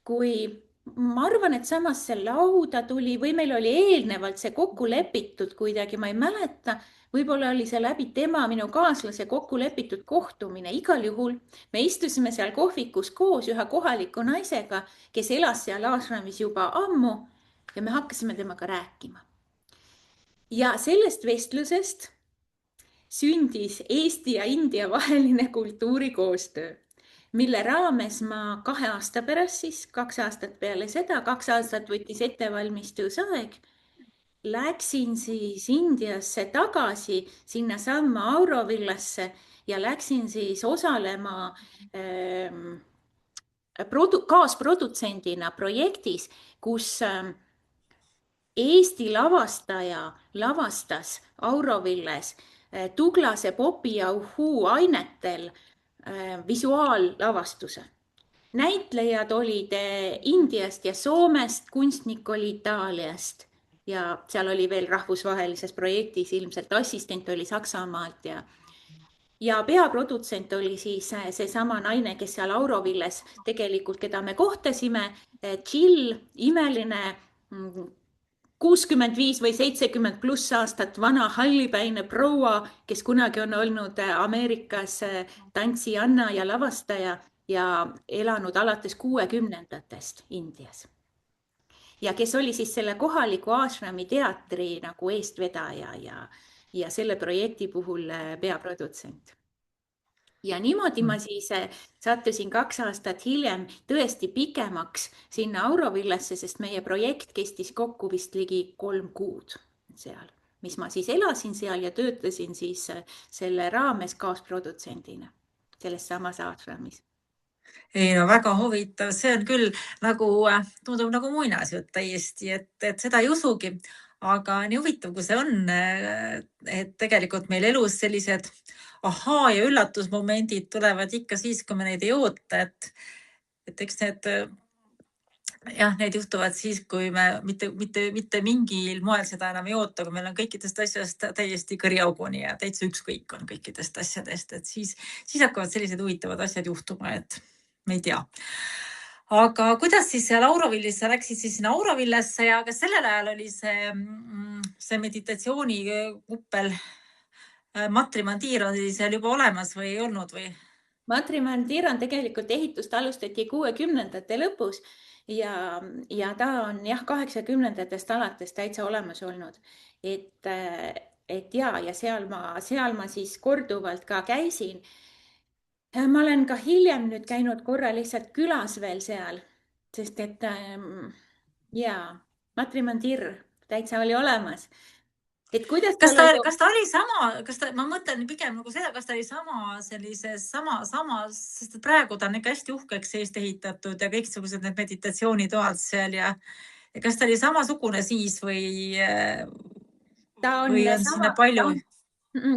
kui ma arvan, et samasse lauda tuli või meil oli eelnevalt see kokku lepitud kuidagi, ma ei mäleta, võib-olla oli see läbi tema, minu kaaslase kokku lepitud kohtumine. Igal juhul me istusime seal kohvikus koos ühe kohaliku naisega, kes elas seal ashramis juba ammu ja me hakkasime temaga rääkima. Ja sellest vestlusest sündis Eesti ja India vaheline kultuurikoostöö, mille raames ma 2 aasta pärast, siis 2 aastat peale seda, 2 aastat võttis ettevalmistusaeg, läksin siis Indiasse tagasi sinna samma Aurovillasse ja läksin siis osalema kaasprodutsendina projektis, kus Eesti lavastaja lavastas Aurovilles Tuglase Popi ja Uhuu ainetel visuaallavastuse. Näitlejad olid Indiast ja Soomest, kunstnik oli Itaaliast ja seal oli veel rahvusvahelises projektis ilmselt assistent oli Saksamaalt ja peaprodutsent oli siis seesama naine, kes seal Aurovilles tegelikult, keda me kohtasime, Jill, imeline 65 või 70 pluss aastat vana hallipäine proua, kes kunagi on olnud Ameerikas tantsijanna ja lavastaja ja elanud alates 60-ndatest Indias. Ja kes oli siis selle kohaliku ashrami teatri nagu eestvedaja ja selle projekti puhul peaprodutsent. Ja niimoodi ma siis sattusin 2 aastat hiljem tõesti pikemaks sinna Aurovillasse, sest meie projekt kestis kokku vist ligi 3 kuud seal, mis ma siis elasin seal ja töötasin siis selle raames kaasprodutsendina selles samas ashramis. Ei no väga huvitav, see on küll nagu, tundub nagu muinasjutt täiesti, et seda ei usugi, aga nii huvitav, kui see on, et tegelikult meil elus sellised ahaa ja üllatusmomendid tulevad ikka siis, kui me neid ei oota, et eks need juhtuvad siis, kui me mitte mingil moel seda enam ei oota, kui meil on kõikidest asjast täiesti kõriauguni ja täitsa ükskõik on kõikidest asjadest, et siis hakkavad sellised huvitavad asjad juhtuma, et me ei tea. Aga kuidas siis seal Aurovillis, sa läksid siis sinna Aurovillasse ja kas sellel ajal oli see meditatsioonikuppel Matri Mandir oli seal juba olemas või ei olnud või? Matri Mandir on tegelikult ehitust alustati 60-ndate lõpus ja ta on jah 80-ndatest alates täitsa olemas olnud. Et ja seal ma siis korduvalt ka käisin. Ma olen ka hiljem nüüd käinud korra lihtsalt külas veel seal, sest et Matri Mandir täitsa oli olemas. Et kuidas kas ta oli sama, ma mõtlen pigem nagu seda, kas ta oli sama sellises sest praegu ta on ikka hästi uhkeks eest ehitatud ja kõiksugused need meditatsioonitoad seal ja kas ta oli samasugune siis või on sinna palju?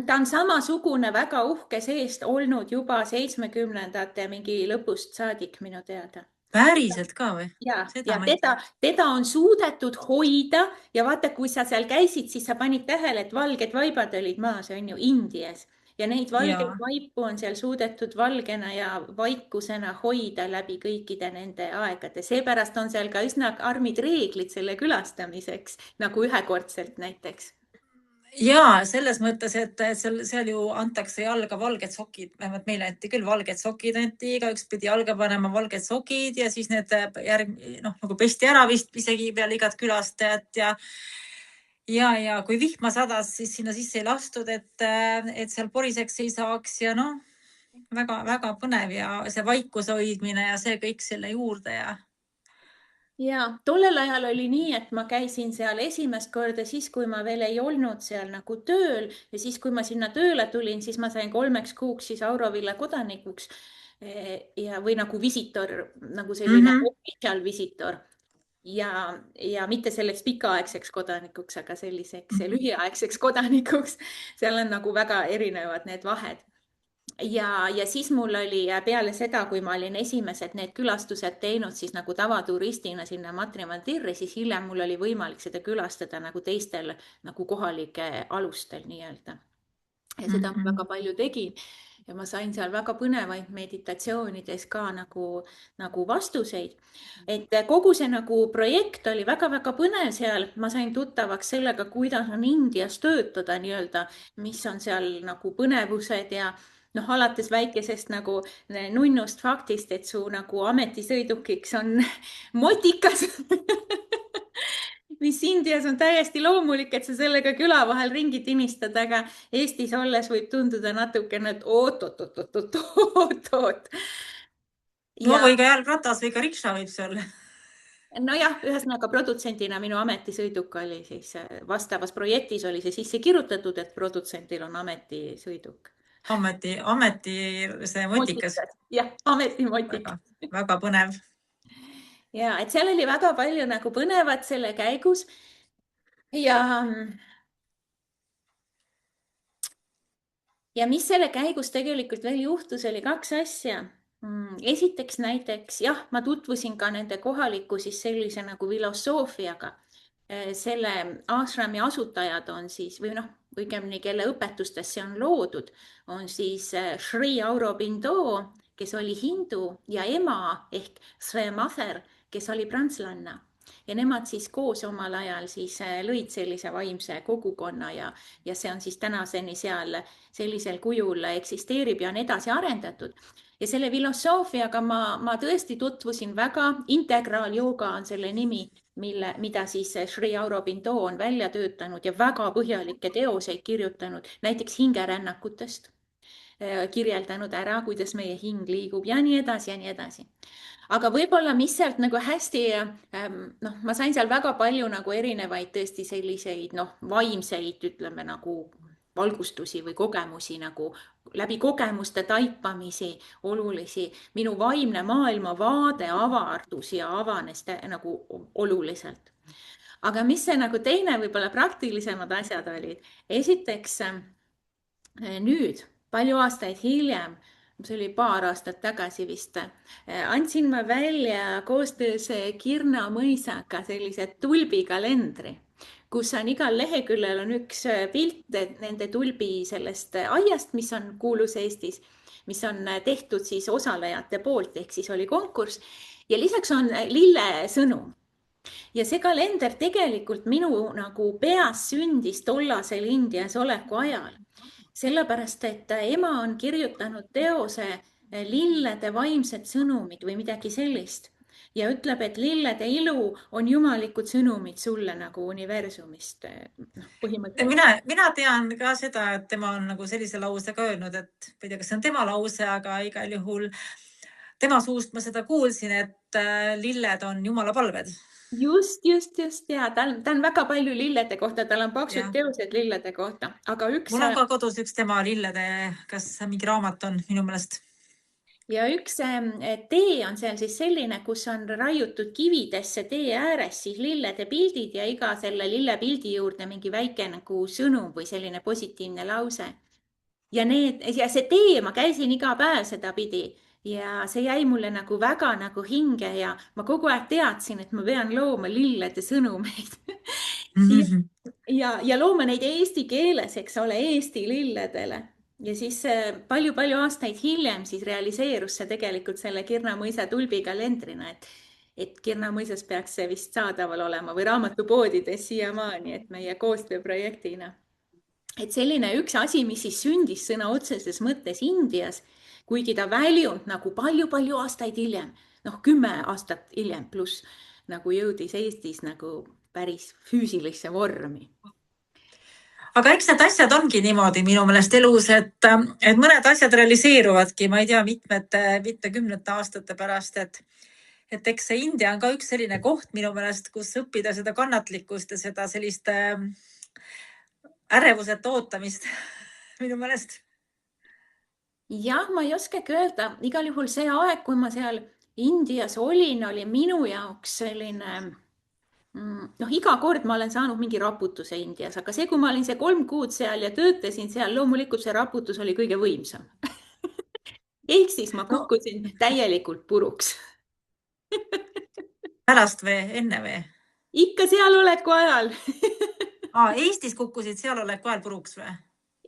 Ta on samasugune väga uhke seest olnud juba 70-ndate mingi lõpust saadik minu teada. Päriselt ka või? Ja teda on suudetud hoida ja vaata, kui sa seal käisid, siis sa panid tähele, et valged vaibad olid maas, on ju, Indias. Ja neid valgeid vaipu on seal suudetud valgena ja vaikusena hoida läbi kõikide nende aegade. Seepärast on seal ka üsna karmid reeglid selle külastamiseks, nagu ühekordselt näiteks. Ja selles mõttes, et seal ju antakse jalga valged sokid, vähemalt meile anti küll valged sokid, igaüks pidi jalga panema valged sokid ja siis need nagu pesti ära vist isegi peale igat külastajat ja kui vihma sadas, siis sinna sisse ei lastud, et seal poriseks ei saaks ja väga põnev ja see vaikuse hoidmine ja see kõik selle juurde Ja tollel ajal oli nii, et ma käisin seal esimest korda siis, kui ma veel ei olnud seal nagu tööl ja siis, kui ma sinna tööle tulin, siis ma sain 3 kuuks siis Aurovilla kodanikuks. või nagu visitor, nagu selline official visitor ja mitte selleks pikaaegseks kodanikuks, aga selliseks lühiaegseks kodanikuks. Seal on nagu väga erinevad need vahed. Ja siis mul oli peale seda, kui ma olin esimesed need külastused teinud, siis nagu tavaturistina sinna Matre Mandirri, siis hiljem mul oli võimalik seda külastada nagu teistel nagu kohalike alustel nii-öelda. Ja seda ma väga palju tegin ja ma sain seal väga põnevaid meditatsioonides ka nagu vastuseid. Et kogu see nagu projekt oli väga-väga põnev seal. Ma sain tuttavaks sellega, kuidas on Indias töötada nii-öelda, mis on seal nagu põnevused ja alates väikesest nagu nunnust faktist, et su nagu ametisõidukiks on motikas mis Indias on täiesti loomulik, et sa sellega küla vahel ringi tinistad, aga Eestis olles võib tunduda natukene, et oot. No või ka jalgratas või ka rikša võib see olla. Nojah, ühesõnaga produtsendina minu ametisõiduk oli siis vastavas projektis oli see sisse kirjutatud, et produtsendil on ametisõiduk. Ameti see motikas. Jah, ametimotikas. Väga põnev. Ja, et seal oli väga palju nagu põnevat selle käigus ja mis selle käigus tegelikult veel juhtus, oli 2 asja. Esiteks näiteks, jah, ma tutvusin ka nende kohaliku siis sellise nagu filosoofiaga. Selle ashrami asutajad on siis, või õigemini kelle õpetustes see on loodud, on siis Sri Aurobindo, kes oli hindu ja ema ehk Sri Mother, kes oli prantslanna. Ja nemad siis koos omal ajal siis lõid sellise vaimse kogukonna ja see on siis tänaseni seal sellisel kujul eksisteerib ja on edasi arendatud. Ja selle filosoofiaga ma tõesti tutvusin väga. Integraaljooga on selle nimi, mida siis Sri Aurobindo on välja töötanud ja väga põhjalikke teoseid kirjutanud, näiteks hingerännakutest kirjeldanud ära, kuidas meie hing liigub ja nii edasi ja nii edasi. Aga võib-olla, mis sealt nagu hästi, ma sain seal väga palju nagu erinevaid tõesti selliseid vaimseid, ütleme nagu valgustusi või kogemusi nagu läbi kogemuste taipamisi olulisi. Minu vaimne maailmavaade avardus ja avanes nagu oluliselt. Aga mis see nagu teine võib-olla praktilisemad asjad olid? Esiteks nüüd, palju aastaid hiljem, see oli paar aastat tagasi vist, andsin ma välja koostöös Kirna mõisaga sellise tulbikalendri, kus on igal leheküljel on üks pilt nende tulbi sellest aiast, mis on kuulus Eestis, mis on tehtud siis osalejate poolt, ehk siis oli konkurss ja lisaks on lille sõnum. Ja see kalender tegelikult minu nagu peas sündis tollasel Indias oleku ajal. Sellepärast, et ema on kirjutanud teose lillede vaimsed sõnumid või midagi sellist ja ütleb, et lillede ilu on jumalikud sõnumid sulle nagu universumist. Põhimõtteliselt. Mina tean ka seda, et tema on nagu sellise lause ka öelnud, et ei tea, kas see on tema lause, aga igal juhul tema suust ma seda kuulsin, et lilled on jumala palved. Just ja ta on väga palju lillede kohta, tal on paksud teosed lillede kohta, aga mul on ka kodus üks tema lillede, kas mingi raamat on minu meelest. Ja üks tee on seal siis selline, kus on raiutud kividesse tee ääres siis lillede pildid ja iga selle lille pildi juurde mingi väike nagu sõnum või selline positiivne lause. Ja see tee, ma käisin iga päev seda pidi. Ja see jäi mulle nagu väga nagu hinge ja ma kogu aeg teadsin, et ma pean looma lillede sõnumeid. ja looma neid eesti keeles, eks ole, eesti lilledele. Ja siis palju-palju aastaid hiljem siis realiseerus see tegelikult selle Kirna mõisa tulbikalendrina, et Kirna mõisas peaks see vist saadaval olema või raamatupoodides siiamaani, et meie koostööprojektina. Et selline üks asi, mis siis sündis sõna otseses mõttes Indias, kuigi ta väljund nagu palju-palju aastaid hiljem, 10 aastat hiljem pluss nagu jõudis Eestis nagu päris füüsilisse vormi. Aga eks need asjad ongi niimoodi minu meelest elus, et mõned asjad realiseeruvadki, ma ei tea, mitte kümnete aastate pärast, et eks see India on ka üks selline koht minu meelest, kus õppida seda kannatlikkust ja seda sellist ärevuseta ootamist minu meelest. jah, ma ei oskagi öelda, igal juhul see aeg, kui ma seal Indias olin, oli minu jaoks selline noh, iga kord ma olen saanud mingi raputuse Indias, aga see, kui ma olin see 3 kuud seal ja töötasin seal, loomulikult see raputus oli kõige võimsam. ehk siis ma no kukkusin täielikult puruks. pärast või enne või? ikka sealoleku ajal. Eestis kukkusid sealoleku ajal puruks või?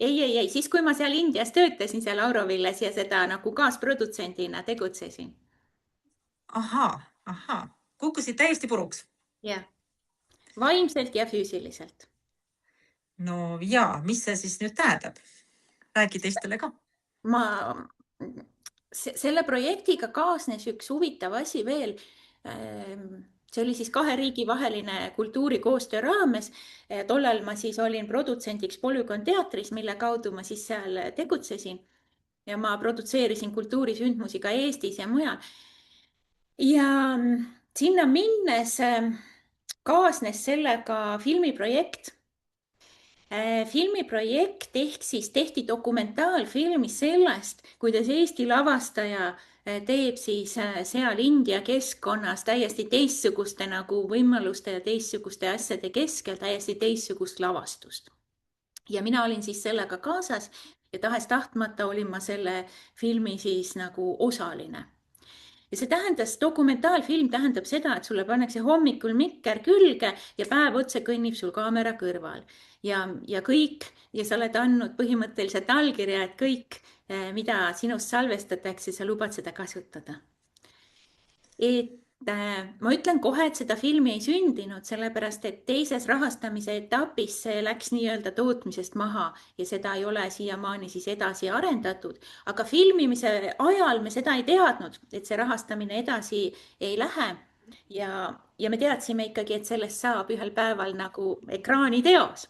ei, siis kui ma seal Indias töötasin, seal Aurovilles ja seda nagu kaasprodutsendina tegutsesin. ahhaa, kukkusid täiesti puruks? jah, vaimselt ja füüsiliselt. no jaa, mis see siis nüüd tähendab? Räägi teistele ka. ma, selle projektiga kaasnes üks huvitav asi veel. See oli siis 2 riigi vaheline kultuurikoostöö raames. Tollal ma siis olin produtsendiks Polügon teatris, mille kaudu ma siis seal tegutsesin ja ma produtseerisin kultuurisündmusi ka Eestis ja mujal. ja sinna minnes kaasnes sellega filmiprojekt. Filmiprojekt ehk siis tehti dokumentaalfilmi sellest, kuidas Eesti lavastaja teeb siis seal India keskkonnas täiesti teistsuguste nagu võimaluste ja teistsuguste asjade keskel täiesti teistsugust lavastust. Ja mina olin siis sellega kaasas ja tahes-tahtmata olin ma selle filmi siis nagu osaline. Ja see tähendas, dokumentaalfilm tähendab seda, et sulle pannakse hommikul mikker külge ja päev otsa kõnnib sul kaamera kõrval. Ja kõik, ja sa oled andnud põhimõtteliselt allkirja, et kõik, mida sinust salvestatakse, sa lubad seda kasutada. Ma ütlen kohe, et seda filmi ei sündinud, sellepärast et teises rahastamise etapis see läks nii-öelda tootmisest maha ja seda ei ole siiamaani siis edasi arendatud. Aga filmimise ajal me seda ei teadnud, et see rahastamine edasi ei lähe. Ja me teadsime ikkagi, et sellest saab ühel päeval nagu ekraaniteos.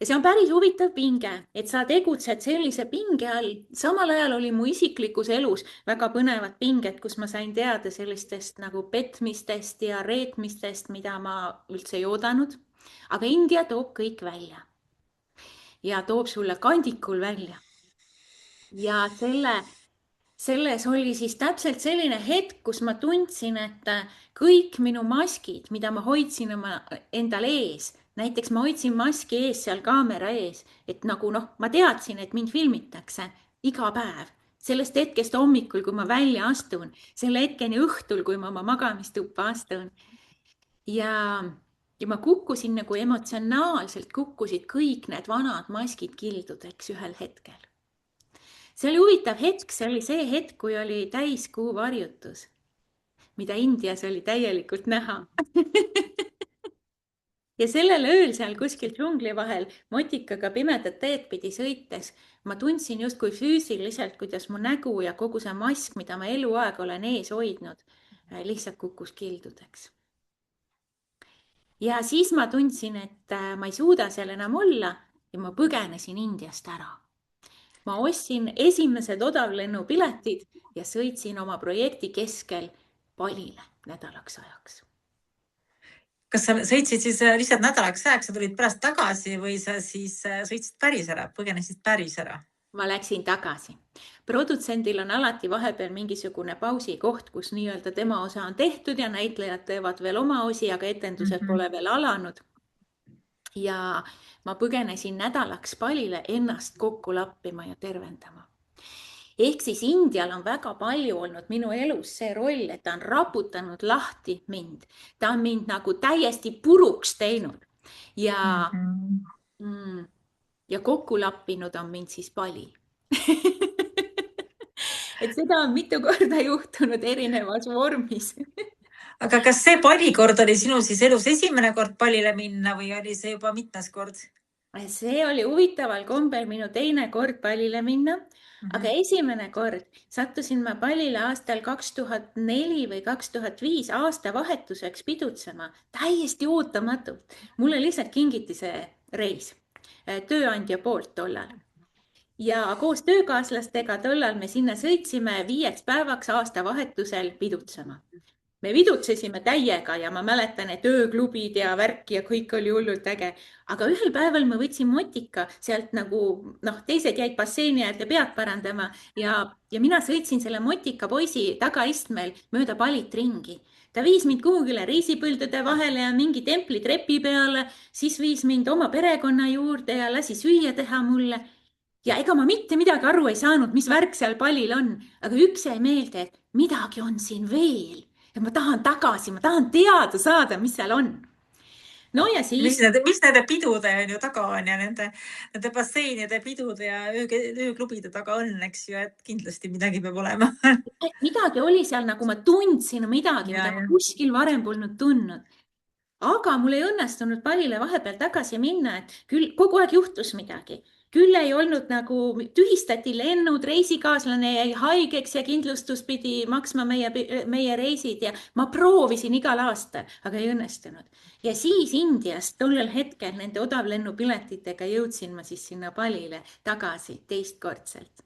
Ja see on päris huvitav pinge, et sa tegutsed sellise pinge all. Samal ajal oli mu isiklikus elus väga põnevad pinged, kus ma sain teada sellistest nagu petmistest ja reetmistest, mida ma üldse ei oodanud. Aga India toob kõik välja. Ja toob sulle kandikul välja. Ja selles oli siis täpselt selline hetk, kus ma tundsin, et kõik minu maskid, mida ma hoidsin oma endal ees, näiteks ma hoidsin maski ees seal kaamera ees, et nagu ma teadsin, et mind filmitakse iga päev. Sellest hetkest hommikul, kui ma välja astun, selle hetkeni õhtul, kui ma oma magamistuppa astun. Ja ma kukkusin nagu emotsionaalselt, kukkusid kõik need vanad maskid kildudeks ühel hetkel. See oli huvitav hetk, see oli see hetk, kui oli täiskuu varjutus, mida Indias oli täielikult näha. Ja sellel ööl seal kuskil džungli vahel motikaga pimedat teed pidi sõites, ma tundsin justkui füüsiliselt, kuidas mu nägu ja kogu see mask, mida ma eluaeg olen ees hoidnud, lihtsalt kukkus kildudeks. Ja siis ma tundsin, et ma ei suuda seal enam olla ja ma põgenesin Indiast ära. Ma ostsin esimesed odavlennupiletid ja sõitsin oma projekti keskel Balile nädalaks ajaks. Kas sa sõitsid siis lihtsalt nädalaks ajaks ja tulid pärast tagasi või sa siis sõitsid päris ära, põgenesid päris ära? Ma läksin tagasi. Produtsendil on alati vahepeal mingisugune pausikoht, kus nii-öelda tema osa on tehtud ja näitlejad teevad veel oma osi, aga etendused pole veel alanud. Ja ma põgenesin nädalaks Balile ennast kokku lappima ja tervendama. Ehk siis Indial on väga palju olnud minu elus see roll, et ta on raputanud lahti mind. Ta on mind nagu täiesti puruks teinud ja kokku lappinud on mind siis Bali. Et seda on mitu korda juhtunud erinevas vormis. Aga kas see Bali kord oli sinu siis elus esimene kord Balile minna või oli see juba mitmes kord? See oli huvitaval kombel minu teine kord Balile minna, aga esimene kord sattusin ma Balile aastal 2004 või 2005 aastavahetuseks pidutsema täiesti ootamatult. Mulle lihtsalt kingiti see reis tööandja poolt tollal. Ja koos töökaaslastega tollal me sinna sõitsime 5 päevaks aastavahetusel pidutsema. me vidutsesime täiega ja ma mäletan, et ööklubid ja värk ja kõik oli hullult äge. Aga ühel päeval ma võtsin motika sealt nagu, noh, teised jäid basseini äärde pead parandama ja mina sõitsin selle motika poisi tagaistmel mööda palit ringi. Ta viis mind kuhugile reisipõldude vahele ja mingi templi trepi peale, siis viis mind oma perekonna juurde ja lasi süüa teha mulle. Ja ega ma mitte midagi aru ei saanud, mis värk seal palil on, aga üks jäi meelde, et midagi on siin veel ja ma tahan tagasi, ma tahan teada saada, mis seal on. No ja siis... Mis nende pidude on ju taga on ja nende basseinide pidude ja ööklubide taga on, eks ju, et kindlasti midagi peab olema. Midagi oli seal, nagu ma tundsin midagi, mida ma kuskil varem polnud tundnud. Aga mul ei õnnestunud palile vahepeal tagasi minna, et küll kogu aeg juhtus midagi. Küll ei olnud nagu, tühistati lennud, reisikaaslane jäi haigeks ja kindlustus pidi maksma meie reisid ja ma proovisin igal aastal, aga ei õnnestunud. Ja siis Indiast tollel hetkel nende odavlennupiletitega jõudsin ma siis sinna palile tagasi teistkordselt.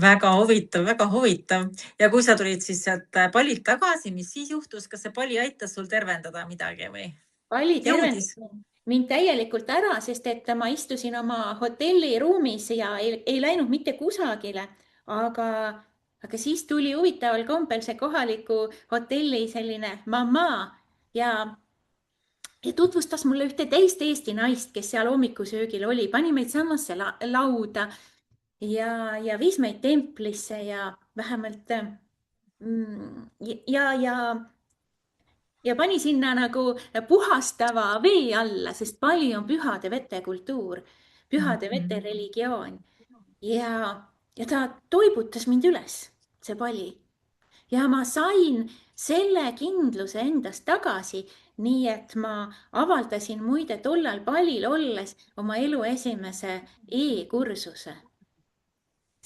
Väga huvitav, väga huvitav. Ja kui sa tulid siis sealt palilt tagasi, mis siis juhtus? Kas see pali aitas sul tervendada midagi või? Pali tervendas mind täielikult ära, sest et ma istusin oma hotelliruumis ja ei läinud mitte kusagile, aga siis tuli huvitaval kombel see kohaliku hotelli selline mamma ja tutvustas mulle ühte teist Eesti naist, kes seal hommikusöögil oli, pani meid samasse lauda ja viis meid templisse ja vähemalt ja pani sinna nagu puhastava vee alla, sest pali on pühade vete kultuur, pühade vete religioon. Ja ta toibutas mind üles, see pali. Ja ma sain selle kindluse endast tagasi, nii et ma avaldasin muide tollal palil olles oma elu esimese e-kursuse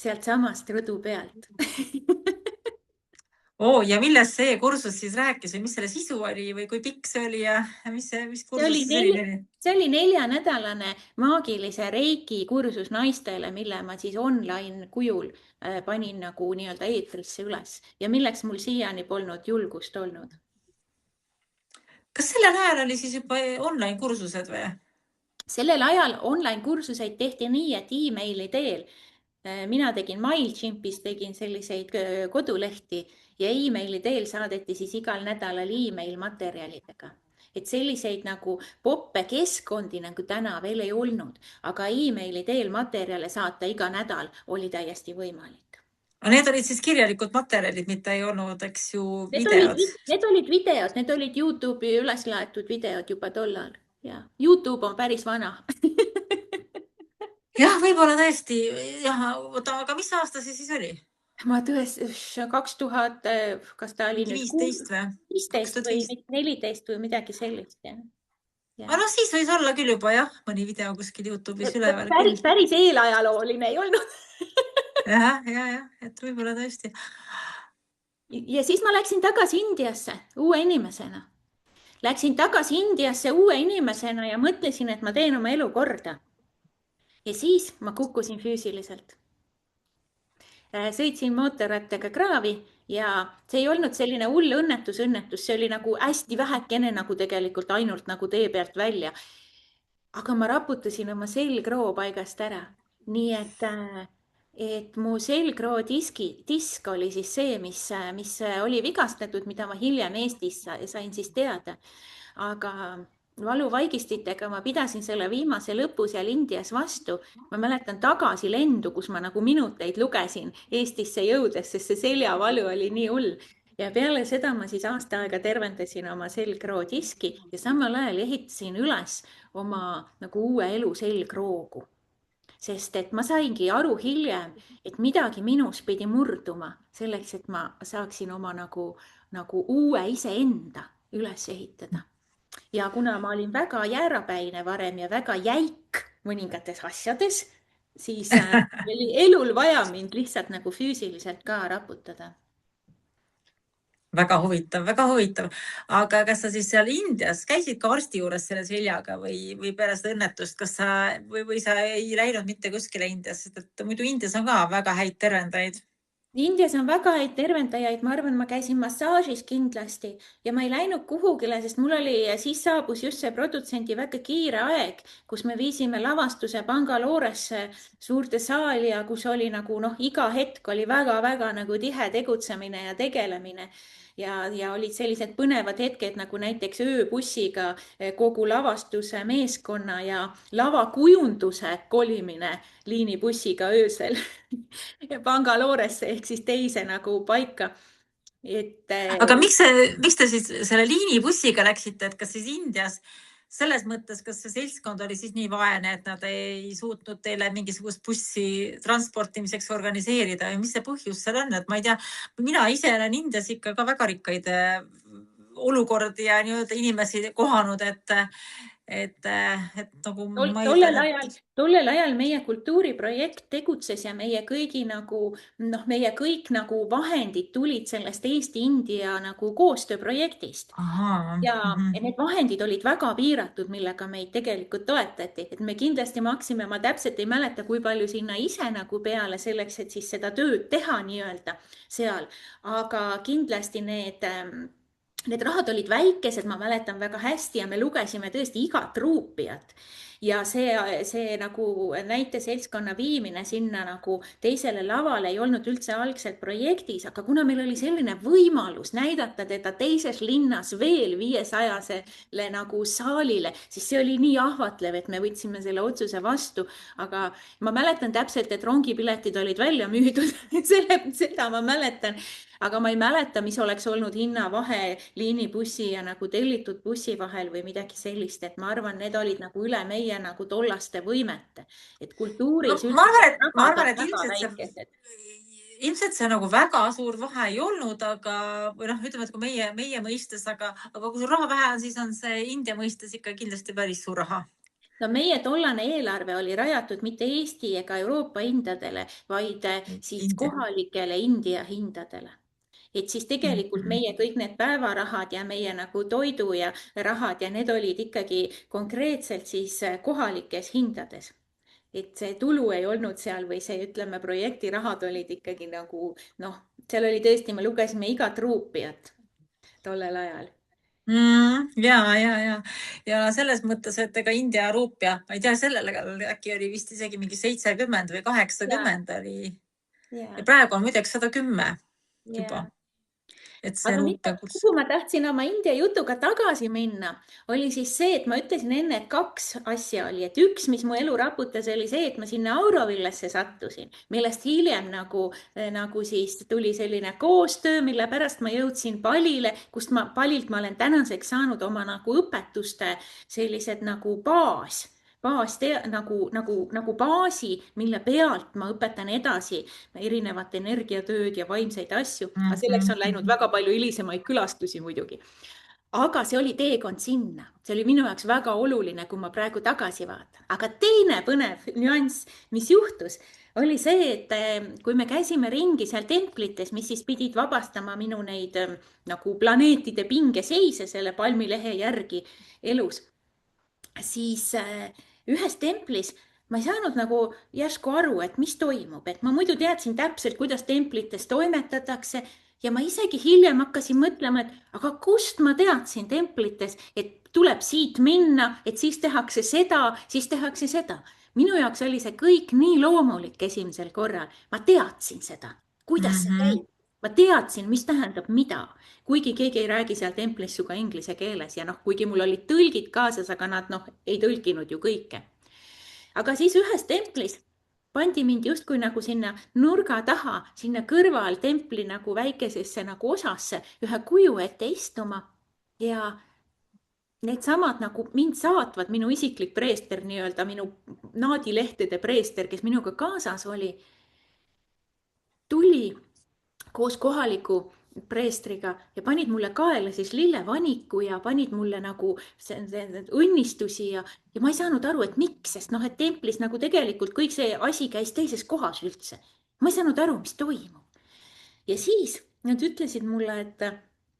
sealt samast rõdu pealt. Ja millest see kursus siis rääkis või mis selle sisu oli või kui pikk see oli ja mis kursus see oli? See oli 4-nädalane maagilise reiki kursus naistele, mille ma siis online kujul panin nagu nii-öelda eetrisse üles ja milleks mul siiani polnud julgust olnud. Kas sellel ajal oli siis juba online kursused või? Sellel ajal online kursuseid tehti nii, et e-maili teel. Mina tegin MailChimpis, tegin selliseid kodulehti ja e-maili teel saadeti siis igal nädalal e-mail materjalidega. Et selliseid nagu poppe keskkondi nagu täna veel ei olnud, aga e-maili teel materjale saata iga nädal oli täiesti võimalik. Need olid siis kirjalikud materjalid, mitte ei olnud, eks ju, videod? Need olid videod, need olid YouTube'i üles laetud videod juba tollal. Ja YouTube on päris vana. Jah, võib-olla tõesti. Aga mis aasta see siis oli? Ma tõesti, 2000, kas ta oli 15 või? 15 või 14 või midagi sellist. No siis võis olla küll juba jah, mõni video kuskil YouTube'is üleval. Päris eelajalooline ei olnud. Et võib-olla tõesti. Ja siis ma läksin tagasi Indiasse uue inimesena. Läksin tagasi Indiasse uue inimesena ja mõtlesin, et ma teen oma elu korda. Ja siis ma kukkusin füüsiliselt. Sõitsin mootorrattaga kraavi ja see ei olnud selline hull õnnetus, see oli nagu hästi vähekene nagu tegelikult ainult nagu tee pealt välja. Aga ma raputasin oma selgroo paigast ära. Nii et mu selgroo disk oli siis see, mis oli vigastatud, mida ma hiljem Eestis sain siis teada. Aga valuvaigistitega ma pidasin selle viimase lõpu seal Indias vastu. Ma mäletan tagasi lendu, kus ma nagu minuteid lugesin Eestisse jõudes, sest see seljavalu oli nii hull. Ja peale seda ma siis aasta aega tervendasin oma selgroo diski ja samal ajal ehitasin üles oma nagu uue elu selgroogu. Sest et ma saingi aru hiljem, et midagi minus pidi murduma selleks, et ma saaksin oma nagu uue iseenda üles ehitada. Ja kuna ma olin väga jäärapäine varem ja väga jäik mõningates asjades, siis oli elul vaja mind lihtsalt nagu füüsiliselt ka raputada. Väga huvitav, väga huvitav. Aga kas sa siis seal Indias käisid ka arsti juures selle seljaga või pärast õnnetust, kas sa ei läinud mitte kuskile Indias, sest et muidu Indias on ka väga häid tervendajaid? Indias on väga häid tervendajaid, ma arvan, ma käisin massaažis kindlasti ja ma ei läinud kuhugile, sest mul oli, siis saabus just see produtsendi väga kiire aeg, kus me viisime lavastuse Bangalooresse suurde saali ja kus oli nagu noh, iga hetk oli väga-väga nagu tihe tegutsemine ja tegelemine. Ja olid sellised põnevad hetked nagu näiteks ööbussiga kogu lavastuse meeskonna ja lavakujunduse kolimine liinibussiga öösel Bangalooresse ehk siis teise nagu paika. Et Aga miks te siis selle liinibussiga läksite, et kas siis Indias selles mõttes, kas see seltskond oli siis nii vaene, et nad ei suutnud teile mingisugust bussi transportimiseks organiseerida või mis see põhjus seal on, et ma ei tea, mina ise olen Indias ikka ka väga rikkaid olukordi ja nii-öelda inimesi kohanud, et nagu ma tollel ajal meie kultuuriprojekt tegutses ja meie kõigi nagu noh, meie kõik nagu vahendid tulid sellest Eesti-India nagu koostööprojektist. Ja need vahendid olid väga piiratud, millega meid tegelikult toetati, et me kindlasti maksime, ma täpselt ei mäleta, kui palju sinna ise nagu peale selleks, et siis seda tööd teha nii-öelda seal, aga kindlasti need rahad olid väikesed, ma mäletan väga hästi ja me lugesime tõesti igat ruupiat. Ja see nagu näiteseltskonna viimine sinna nagu teisele lavale ei olnud üldse algselt projektis, aga kuna meil oli selline võimalus näidata teda teises linnas veel 500-sele nagu saalile, siis see oli nii ahvatlev, et me võtsime selle otsuse vastu. Aga ma mäletan täpselt, et rongipiletid olid välja müüdud, seda ma mäletan. Aga ma ei mäleta, mis oleks olnud hinnavahe liinibussi ja nagu tellitud bussi vahel või midagi sellist, et ma arvan, need olid nagu üle meie nagu tollaste võimete, et kultuuris ma arvan, et ilmselt see nagu väga suur vahe ei olnud, aga või noh, ütleme, et kui meie mõistes, aga kui sul raha vähe on, siis on see India mõistes ikka kindlasti päris suur raha. No meie tollane eelarve oli rajatud mitte Eesti ega Euroopa hindadele, vaid siis kohalikele India hindadele. Et siis tegelikult meie kõik need päevarahad ja meie nagu toidu ja rahad ja need olid ikkagi konkreetselt siis kohalikes hindades. Et see tulu ei olnud seal või see, ütleme, projektirahad olid ikkagi nagu, noh, seal oli tõesti, me lugesime igat ruupiat tollel ajal. Ja selles mõttes, et ega India ruupia, ma ei tea, sellel äkki oli vist isegi mingi 70 või 80 oli. Ja praegu on muideks 110 juba. Aga kuhu ma tahtsin oma India jutuga tagasi minna, oli siis see, et ma ütlesin enne, et kaks asja oli, et üks, mis mu elu raputas, oli see, et ma sinna Aurovillesse sattusin, millest hiljem nagu siis tuli selline koostöö, mille pärast ma jõudsin Balile, Balilt ma olen tänaseks saanud oma nagu õpetuste sellised nagu nagu baasi, mille pealt ma õpetan edasi erinevat energiatööd ja vaimseid asju. Aga selleks on läinud väga palju hilisemaid külastusi muidugi. Aga see oli teekond sinna. See oli minu jaoks väga oluline, kui ma praegu tagasi vaatan. Aga teine põnev nüanss, mis juhtus, oli see, et kui me käisime ringi seal templites, mis siis pidid vabastama minu neid nagu planeetide pingeseise selle palmilehe järgi elus, siis ühes templis ma ei saanud nagu järsku aru, et mis toimub, et ma muidu teadsin täpselt, kuidas templites toimetatakse ja ma isegi hiljem hakkasin mõtlema, et aga kust ma teadsin templites, et tuleb siit minna, et siis tehakse seda, siis tehakse seda. Minu jaoks oli see kõik nii loomulik esimesel korral. Ma teadsin seda, kuidas see käib. Ma teadsin, mis tähendab mida, kuigi keegi ei räägi seal templis suga inglise keeles ja noh, kuigi mul olid tõlgid kaasas, aga nad ei tõlkinud ju kõike. Aga siis ühes templis pandi mind justkui nagu sinna nurga taha, sinna kõrval templi nagu väikesesse nagu osasse ühe kuju ette istuma ja needsamad nagu mind saatvad, minu isiklik preester, nii-öelda minu naadilehtede preester, kes minuga kaasas oli, tuli koos kohaliku preestriga ja panid mulle kaela siis lillevaniku ja panid mulle nagu õnnistusi ja ma ei saanud aru, et miks, sest noh, et templis nagu tegelikult kõik see asi käis teises kohas üldse. Ma ei saanud aru, mis toimub. Ja siis nad ütlesid mulle, et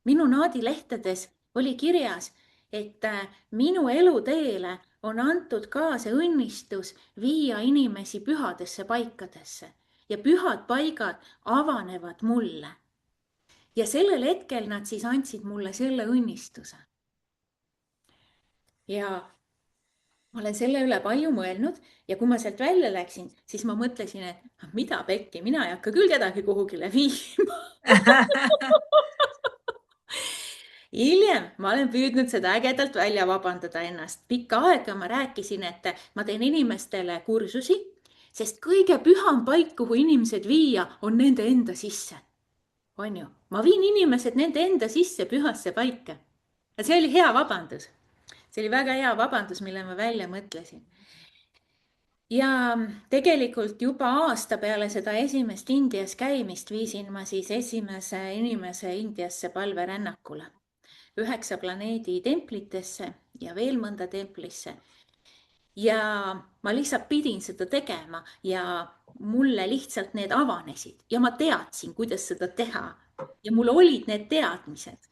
minu naadilehtedes oli kirjas, et minu eluteele on antud ka see õnnistus viia inimesi pühadesse paikadesse. ja pühad paigad avanevad mulle. Ja sellel hetkel nad siis andsid mulle selle õnnistuse. Ja ma olen selle üle palju mõelnud ja kui ma sealt välja läksin, siis ma mõtlesin, et mida pekki, mina ei hakka küll kedagi kuhugile viima. Hiljem ma olen püüdnud seda ägedalt välja vabandada ennast. Pikka aega ma rääkisin, et ma teen inimestele kursusi, sest kõige püham paik, kuhu inimesed viia, on nende enda sisse. On ju? Ma viin inimesed nende enda sisse pühasse paika. Ja see oli hea vabandus. See oli väga hea vabandus, mille ma välja mõtlesin. Ja tegelikult juba aasta peale seda esimest Indias käimist viisin ma siis esimese inimese Indiasse palverännakule. 9 planeedi templitesse ja veel mõnda templisse. Ja ma lihtsalt pidin seda tegema ja mulle lihtsalt need avanesid ja ma teadsin, kuidas seda teha. Ja mul olid need teadmised.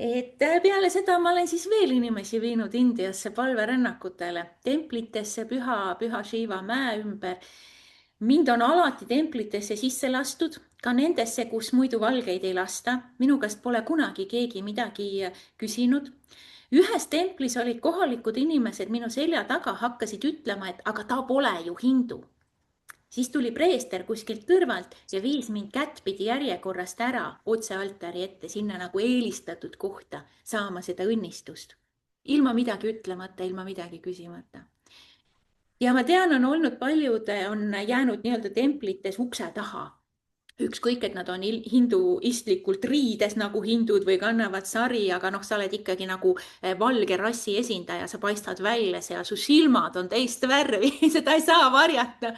Et peale seda ma olen siis veel inimesi viinud Indiasse palverännakutele, templitesse, püha Shiva mäe ümber. Mind on alati templitesse sisse lastud, ka nendesse, kus muidu valgeid ei lasta. Minu käest pole kunagi keegi midagi küsinud. Ühes templis olid kohalikud inimesed minu selja taga, hakkasid ütlema, et aga ta pole ju hindu. Siis tuli preester kuskilt kõrvalt ja viis mind kättpidi järjekorrast ära otse altari ette, sinna nagu eelistatud kohta saama seda õnnistust. Ilma midagi ütlemata, ilma midagi küsimata. Ja ma tean, on olnud paljud, on jäänud nii-öelda templites ukse taha. Ükskõik, et nad on hinduistlikult riides nagu hindud või kannavad sari, aga sa oled ikkagi nagu valge rassi esindaja, sa paistad välja seal, su silmad on teist värvi, seda ei saa varjata.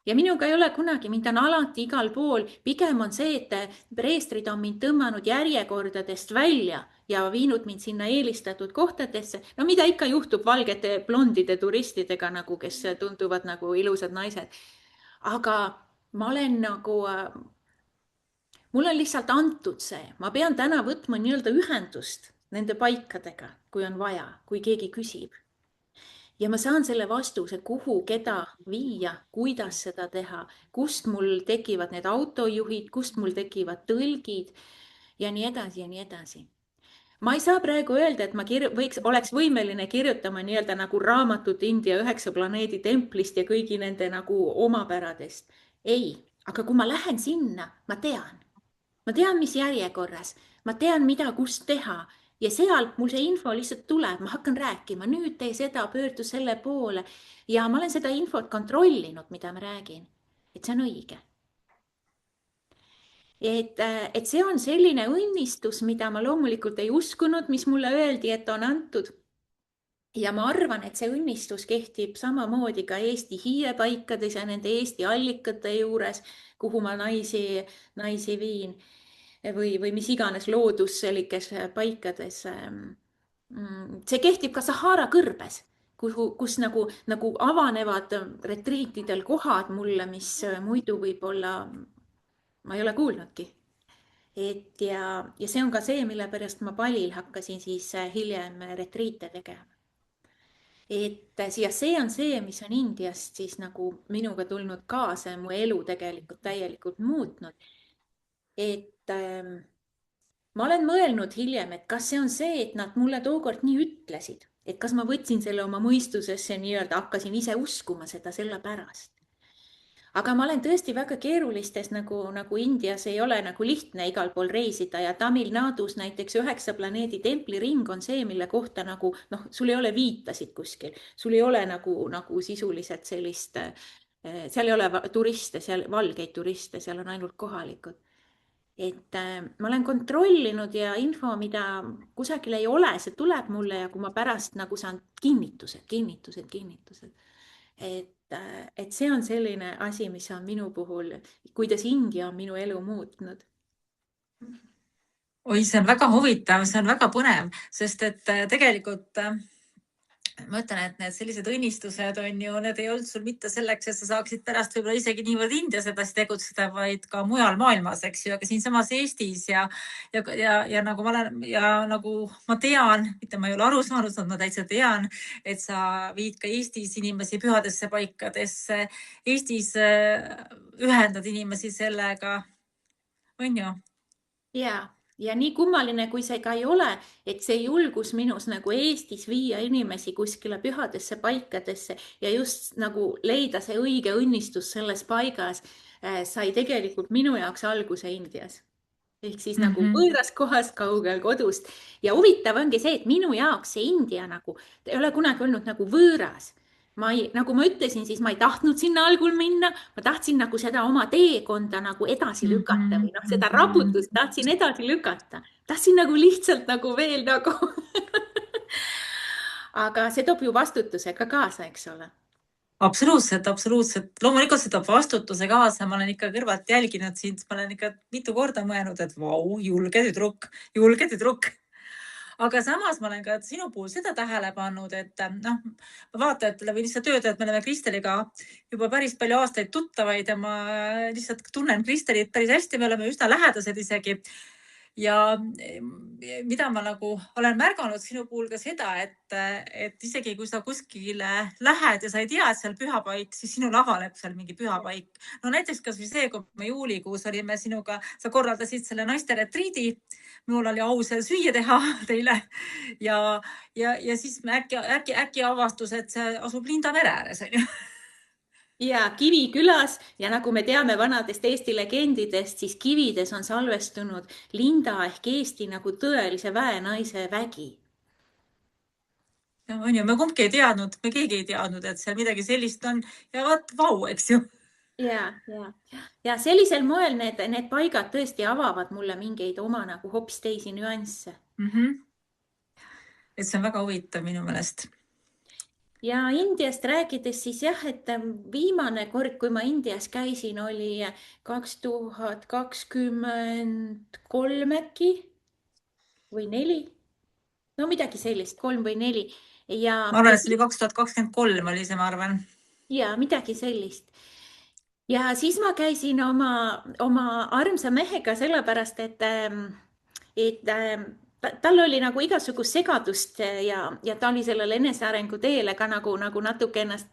Ja minuga ei ole kunagi, mind on alati igal pool. Pigem on see, et preestrid on mind tõmmanud järjekordadest välja ja viinud mind sinna eelistatud kohtadesse. No mida ikka juhtub valgete blondide turistidega, nagu, kes tunduvad nagu ilusad naised. Aga ma olen nagu, mul on lihtsalt antud see. Ma pean täna võtma nii-öelda ühendust nende paikadega, kui on vaja, kui keegi küsib. Ja ma saan selle vastuse, kuhu, keda viia, kuidas seda teha, kust mul tekivad need autojuhid, kust mul tekivad tõlgid ja nii edasi ja nii edasi. Ma ei saa praegu öelda, et ma oleks võimeline kirjutama nii-öelda nagu raamatut India 9 planeedi templist ja kõigi nende nagu omapäradest. Ei, aga kui ma lähen sinna, ma tean, mis järjekorras, ma tean, mida, kust teha. Ja seal mul see info lihtsalt tuleb, ma hakkan rääkima, nüüd tee seda, pöördu selle poole. Ja ma olen seda infot kontrollinud, mida ma räägin, et see on õige. Et see on selline õnnistus, mida ma loomulikult ei uskunud, mis mulle öeldi, et on antud. Ja ma arvan, et see õnnistus kehtib samamoodi ka Eesti hiiepaikades ja nende Eesti allikate juures, kuhu ma naisi viin. Või mis iganes loodusselikes paikades. See kehtib ka Sahara kõrbes, kus nagu avanevad retriitidel kohad mulle, mis muidu võib-olla ma ei ole kuulnudki. Ja see on ka see, mille pärast ma Balil hakkasin siis hiljem retriite tegema. Ja see on see, mis on Indiast siis nagu minuga tulnud kaasa, mu elu tegelikult täielikult muutnud. Ma olen mõelnud hiljem, et kas see on see, et nad mulle tookord nii ütlesid, et kas ma võtsin selle oma mõistusesse nii-öelda, hakkasin ise uskuma seda selle pärast. Aga ma olen tõesti väga keerulistes, nagu Indias ei ole nagu lihtne igal pool reisida ja Tamil Nadus näiteks 9 planeedi templiring on see, mille kohta nagu, sul ei ole viitasid kuskil, sul ei ole nagu sisuliselt sellist, seal ei ole turiste, seal valgeid turiste, seal on ainult kohalikud. Et ma olen kontrollinud ja info, mida kusagil ei ole, see tuleb mulle ja kui ma pärast nagu saan kinnitused. Et see on selline asi, mis on minu puhul, kuidas India on minu elu muutnud. Oi, see on väga huvitav, see on väga põnev, sest et tegelikult ma ütlen, et need sellised õnnistused on ju, need ei olnud sul mitte selleks, et sa saaksid pärast võib-olla isegi niivõrd Indias edasi tegutseda, vaid ka mujal maailmas, eks ju, aga siinsamas Eestis ja nagu ma olen ja nagu ma tean, mitte ma ei ole aru saanud, ma täitsa tean, et sa viid ka Eestis inimesi pühadesse paikadesse, Eestis ühendad inimesi sellega, on ju? Ja nii kummaline, kui see ka ei ole, et see julgus minus nagu Eestis viia inimesi kuskile pühadesse paikadesse ja just nagu leida see õige õnnistus selles paigas, sai tegelikult minu jaoks alguse Indias. Ehk siis nagu võõras kohas, kaugel kodust. Ja huvitav ongi see, et minu jaoks see India nagu ei ole kunagi olnud nagu võõras. Nagu ma ütlesin, siis ma ei tahtnud sinna algul minna, ma tahtsin nagu seda oma teekonda nagu edasi lükata või seda raputust tahtsin edasi lükata. Tahtsin nagu lihtsalt nagu veel nagu. Aga see toob ju vastutusega kaasa, eks ole. Absoluutselt. Loomulikult see toob vastutuse kaasa. Ma olen ikka kõrvalt jälginud sind. Ma olen ikka mitu korda mõelnud, et vau, julge tüdruk. Aga samas ma olen ka sinu puhul seda tähele pannud, et vaatajatele või lihtsalt öelda, et me oleme Kristeliga juba päris palju aastaid tuttavaid ja ma lihtsalt tunnen Kristelit päris hästi. Me oleme üsna lähedased isegi. Ja mida ma nagu olen märganud sinu puhul ka seda, et isegi kui sa kuskile lähed ja sa ei tea, et seal pühapaik, siis sinul avaneb seal mingi pühapaik. No näiteks kas või see, kui me juulikuus olime sinuga, sa korraldasid selle naiste retriidi. Minul oli au seal süüa teha teile ja siis me äkki avastus, et see asub Linda mere ääres, on ju. Ja Kivikülas ja nagu me teame vanadest Eesti legendidest, siis Kivides on salvestunud Linda ehk Eesti nagu tõelise väenaise vägi. Ja on ju, me kumbki ei teadnud, me keegi ei teadnud, et seal midagi sellist on ja vaat vau, eks ju. Ja sellisel moel need paigad tõesti avavad mulle mingeid oma nagu hoopis teisi nüansse. Et see on väga huvitav minu meelest. Ja Indiast rääkides siis jah, et viimane kord, kui ma Indias käisin, oli 2023 äkki või 4. No midagi sellist, 3 või 4. Ma arvan, et see oli 2023 oli see, ma arvan. Ja midagi sellist. Ja siis ma käisin oma armsa mehega sellepärast, et tal oli nagu igasugust segadust ja ta oli sellele enesearengu teele ka nagu natuke ennast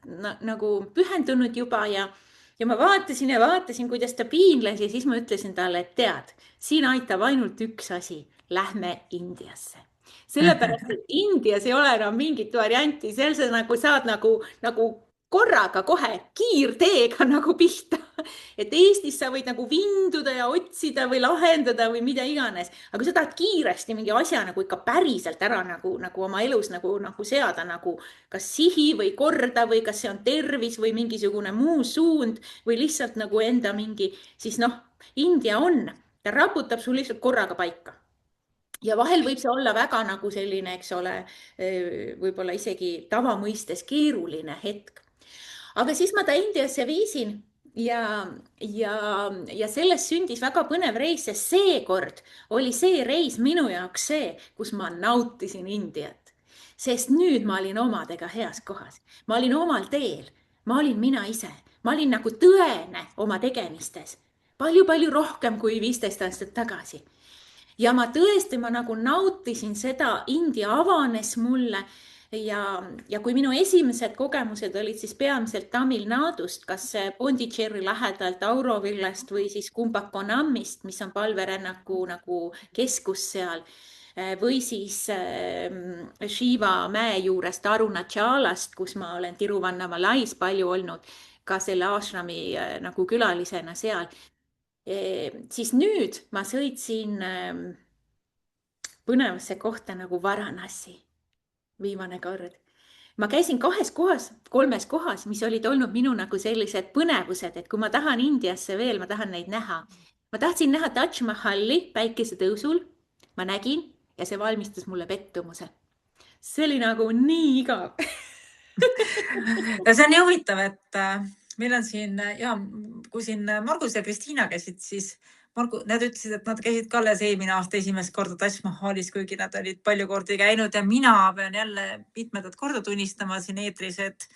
nagu pühendunud juba ja ma vaatasin, kuidas ta piinles ja siis ma ütlesin talle, et tead, siin aitab ainult üks asi, lähme Indiasse. Sellepärast, et Indias ei ole enam mingit varianti, seal sa nagu saad nagu korraga kohe kiirteega nagu pihta. Et Eestis sa võid nagu vinduda ja otsida või lahendada või mida iganes. Aga kui sa tahad kiiresti mingi asja nagu ikka päriselt ära nagu oma elus nagu seada nagu kas sihi või korda või kas see on tervis või mingisugune muu suund või lihtsalt nagu enda mingi, siis India ta raputab sul lihtsalt korraga paika. Ja vahel võib see olla väga nagu selline, eks ole, võib-olla isegi tavamõistes keeruline hetk. Aga siis ma ta Indiasse viisin ja sellest sündis väga põnev reis, sest seekord oli see reis minu jaoks see, kus ma nautisin Indiat. Sest nüüd ma olin omadega heas kohas. Ma olin omal teel. Ma olin mina ise. Ma olin nagu tõene oma tegemistes. Palju rohkem kui 15 aastat tagasi. Ja ma tõesti, ma nagu nautisin seda, India avanes mulle. Ja kui minu esimesed kogemused olid siis peamiselt Tamil Nadust, kas Pondicherry lähedalt Aurovillast või siis Kumbakonamist, mis on palverännaku nagu keskus seal, või siis Shiva mäe juurest Arunachalast, kus ma olen Tiruvannamalais palju olnud, ka selle ashrami nagu külalisena seal. Siis nüüd ma sõitsin põnevasse kohta nagu Varanasi. Viimane kord. Ma käisin 2 kohas, 3 kohas, mis olid olnud minu nagu sellised põnevused, et kui ma tahan Indiasse veel, ma tahan neid näha. Ma tahtsin näha Taj Mahalli päikese tõusul. Ma nägin ja see valmistas mulle pettumuse. See oli nagu nii igav. Ja see on nii huvitav, et meil on siin, kui siin Margus ja Kristiina käisid, siis Nad ütlesid, et nad käisid ka alles eelmine aasta esimest korda Taj Mahalis, kuigi nad olid palju kordi käinud ja mina pean jälle mitmendat korda tunnistama siin eetris, et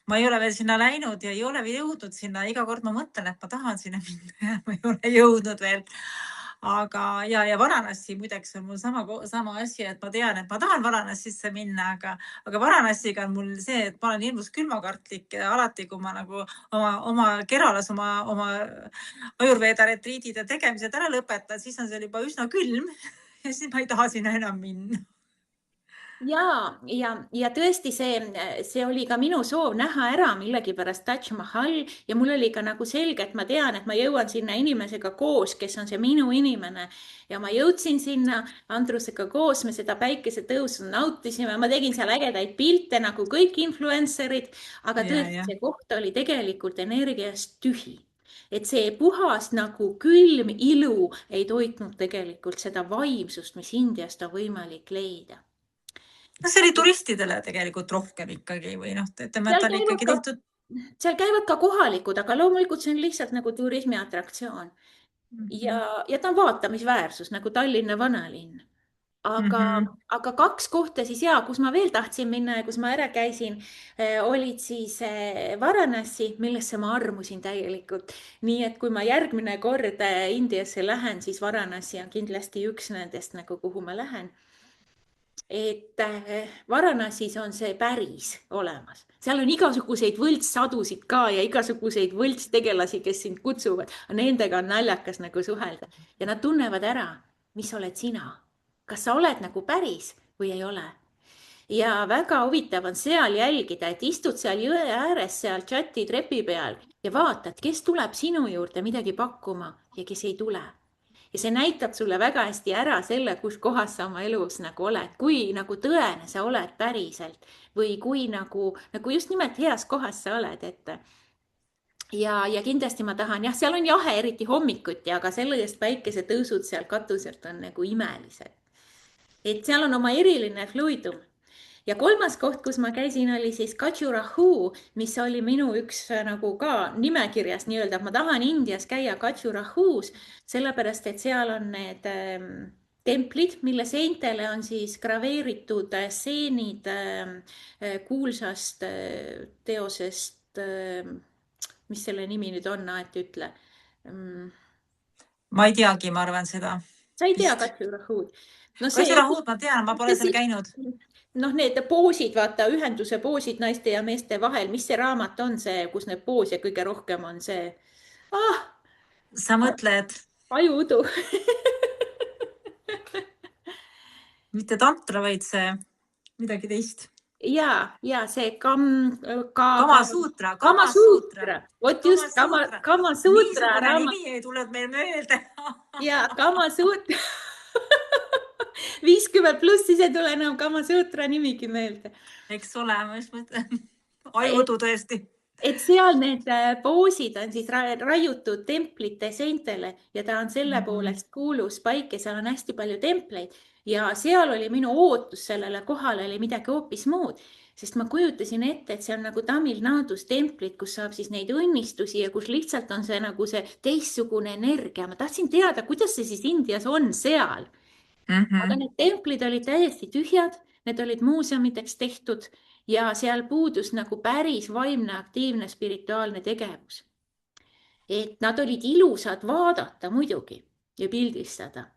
ma ei ole veel sinna läinud ja ei ole veel jõudnud sinna. Iga kord ma mõtlen, et ma tahan sinna minna ja ma ei ole jõudnud veel. Aga ja Varanasi muideks on mul sama asi, et ma tean, et ma tahan Varanasisse minna, aga Varanasiga on mul see, et ma olen hirmus külmakartlik ja alati, kui ma nagu oma Keralas oma Ayurveda retriidide tegemised ära lõpetan, siis on seal juba üsna külm ja siis ma ei taha sinna enam minna. Ja tõesti see oli ka minu soov näha ära millegipärast Taj Mahal ja mul oli ka nagu selge, et ma tean, et ma jõuan sinna inimesega koos, kes on see minu inimene ja ma jõudsin sinna Andrusega koos, me seda päikesetõusu nautisime, ma tegin seal ägedaid pilte nagu kõik influencerid, aga tõesti see koht oli tegelikult energiast tühi. Et see puhas nagu külm ilu ei toitnud tegelikult seda vaimsust, mis Indiast on võimalik leida. No see oli turistidele tegelikult rohkem ikkagi või ütleme, et on ikkagi tehtud. Seal käivad ka kohalikud, aga loomulikult see on lihtsalt nagu turismi atraktsioon. Ja ta on vaatamisväärsus nagu Tallinna vanalinn. Aga 2 kohta siis kus ma veel tahtsin minna ja kus ma ära käisin, olid siis Varanasi, millesse ma armusin täielikult. Nii et kui ma järgmine kord Indiasse lähen, siis Varanasi on kindlasti üks nendest, nagu kuhu ma lähen. Et Varanasis on see päris olemas. Seal on igasuguseid võltssadusid ka ja igasuguseid võltstegelasi, kes sind kutsuvad. Nendega on naljakas nagu suhelda. Ja nad tunnevad ära, mis oled sina. Kas sa oled nagu päris või ei ole? Ja väga huvitav on seal jälgida, et istud seal jõe ääres, seal chati trepi peal ja vaatad, kes tuleb sinu juurde midagi pakkuma ja kes ei tule. Ja see näitab sulle väga hästi ära selle, kus kohas sa oma elus nagu oled, kui nagu tõene sa oled päriselt või kui nagu just nimelt heas kohas sa oled. Ja kindlasti ma tahan, seal on jahe eriti hommikuti, aga selle eest päikesetõusud seal katuselt on nagu imelised. Et seal on oma eriline fluidum. Ja 3. koht, kus ma käisin, oli siis Khajuraho, mis oli minu üks nagu ka nimekirjas nii-öelda. Ma tahan Indias käia Khajurahos, sellepärast, et seal on need templid, mille seintele on siis graveeritud seenid kuulsast teosest, mis selle nimi nüüd on, et ütle. Ma ei teagi, ma arvan seda. Sa ei tea Khajurahod? Khajurahod ma tean, ma pole seal käinud. Need poosid, vaata, ühenduse poosid naiste ja meeste vahel. Mis see raamat on see, kus need poos ja kõige rohkem on see? Sa mõtled? Ajuudu. Mitte tantra, vaid see midagi teist. Ja see Kamasutra. Vot just, Kamasutra. Nimi ei tulnud meil meelde. Ja Kamasutra. 50+, siis ei tule enam Kamasutra nimigi meelde. Eks ole, ma just mõtlen. Ajuudu tõesti. Et seal need poosid on siis raiutud templite seintele ja ta on selle poolest kuulus paik ja seal on hästi palju templeid. Ja seal oli minu ootus sellele kohale oli midagi hoopis muud, sest ma kujutasin ette, et see on nagu Tamil Nadus templid, kus saab siis neid õnnistusi ja kus lihtsalt on see nagu see teistsugune energia. Ma tahtsin teada, kuidas see siis Indias on seal. Aga need templid olid täiesti tühjad, need olid muuseumideks tehtud ja seal puudus nagu päris vaimne, aktiivne, spirituaalne tegevus. Et nad olid ilusad vaadata muidugi ja pildistada.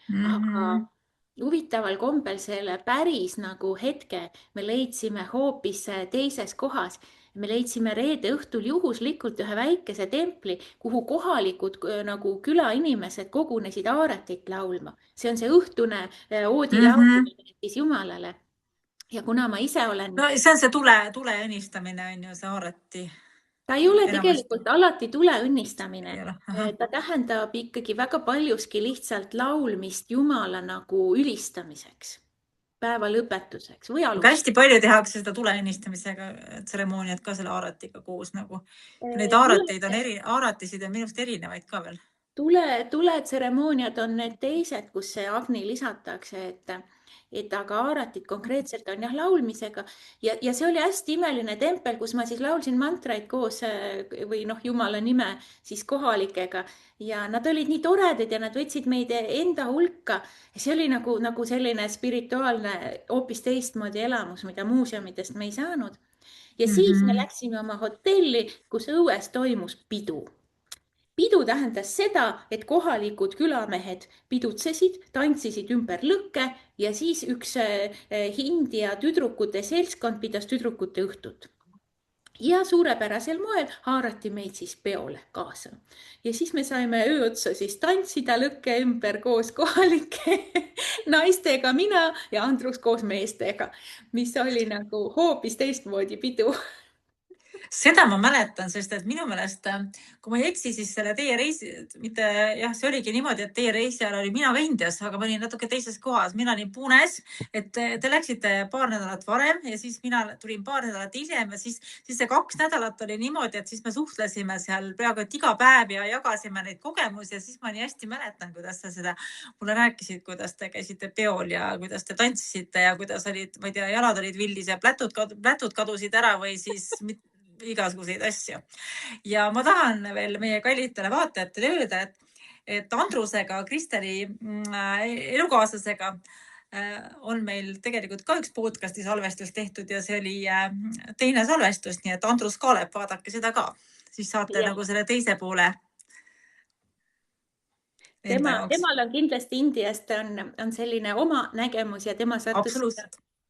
Aga huvitaval kombel selle päris nagu hetke me leidsime hoopis teises kohas. Me leidsime reede õhtul juhuslikult ühe väikese templi, kuhu kohalikud nagu külainimesed kogunesid aaretit laulma. See on see õhtune oodilaul Jumalale. Ja kuna ma ise olen... No see on see tule õnnistamine, on ju see aareti. Ta ei ole tegelikult alati tule õnnistamine. Ta tähendab ikkagi väga paljuski lihtsalt laulmist Jumala nagu ülistamiseks. Päeva lõpetuseks või aluseks. Hästi palju tehakse seda tule õnnistamisega tseremooniat ka selle aaretiga koos nagu. Neid aaretisid on minust erinevaid ka veel. Tule tseremooniad on need teised, kus see agni lisatakse, et aga Aaratit konkreetselt on jah laulmisega ja see oli hästi imeline tempel, kus ma siis laulsin mantraid koos või noh, Jumala nime siis kohalikega ja nad olid nii toredad ja nad võtsid meid enda hulka. See oli nagu selline spirituaalne, hoopis teistmoodi elamus, mida muuseumidest me ei saanud. Ja siis me läksime oma hotelli, kus õues toimus pidu. Pidu tähendas seda, et kohalikud külamehed pidutsesid, tantsisid ümber lõkke ja siis üks India tüdrukute seltskond pidas tüdrukute õhtut. Ja suurepärasel moel haarati meid siis peole kaasa. Ja siis me saime öö otsa siis tantsida lõkke ümber koos kohalike naistega, mina ja Andrus koos meestega, mis oli nagu hoopis teistmoodi pidu. Seda ma mäletan, sest et minu meelest, kui ma ei eksi, siis selle teie reisi, mitte jah, see oligi niimoodi, et teie reisi ajal olin mina ka Indias, aga ma olin natuke teises kohas. Mina olin Punes, et te läksite paar nädalat varem ja siis mina tulin paar nädalat hiljem ja siis see 2 nädalat oli niimoodi, et siis me suhtlesime seal peaaegu et iga päev ja jagasime neid kogemusi ja siis ma nii hästi mäletan, kuidas sa seda mulle rääkisid, kuidas te käisite peol ja kuidas te tantsisite ja kuidas olid, ma ei tea, jalad olid vildis ja plätud kadusid ära või siis igasuguseid asju. Ja ma tahan veel meie kallitele vaatajatele öelda, et Andrusega, Kristeli elukaaslasega on meil tegelikult ka üks podcasti salvestus tehtud ja see oli teine salvestus, nii et Andrus Kaalep, vaadake seda ka. Siis saate nagu selle teise poole. Temal on kindlasti Indiast on selline oma nägemus ja tema sattus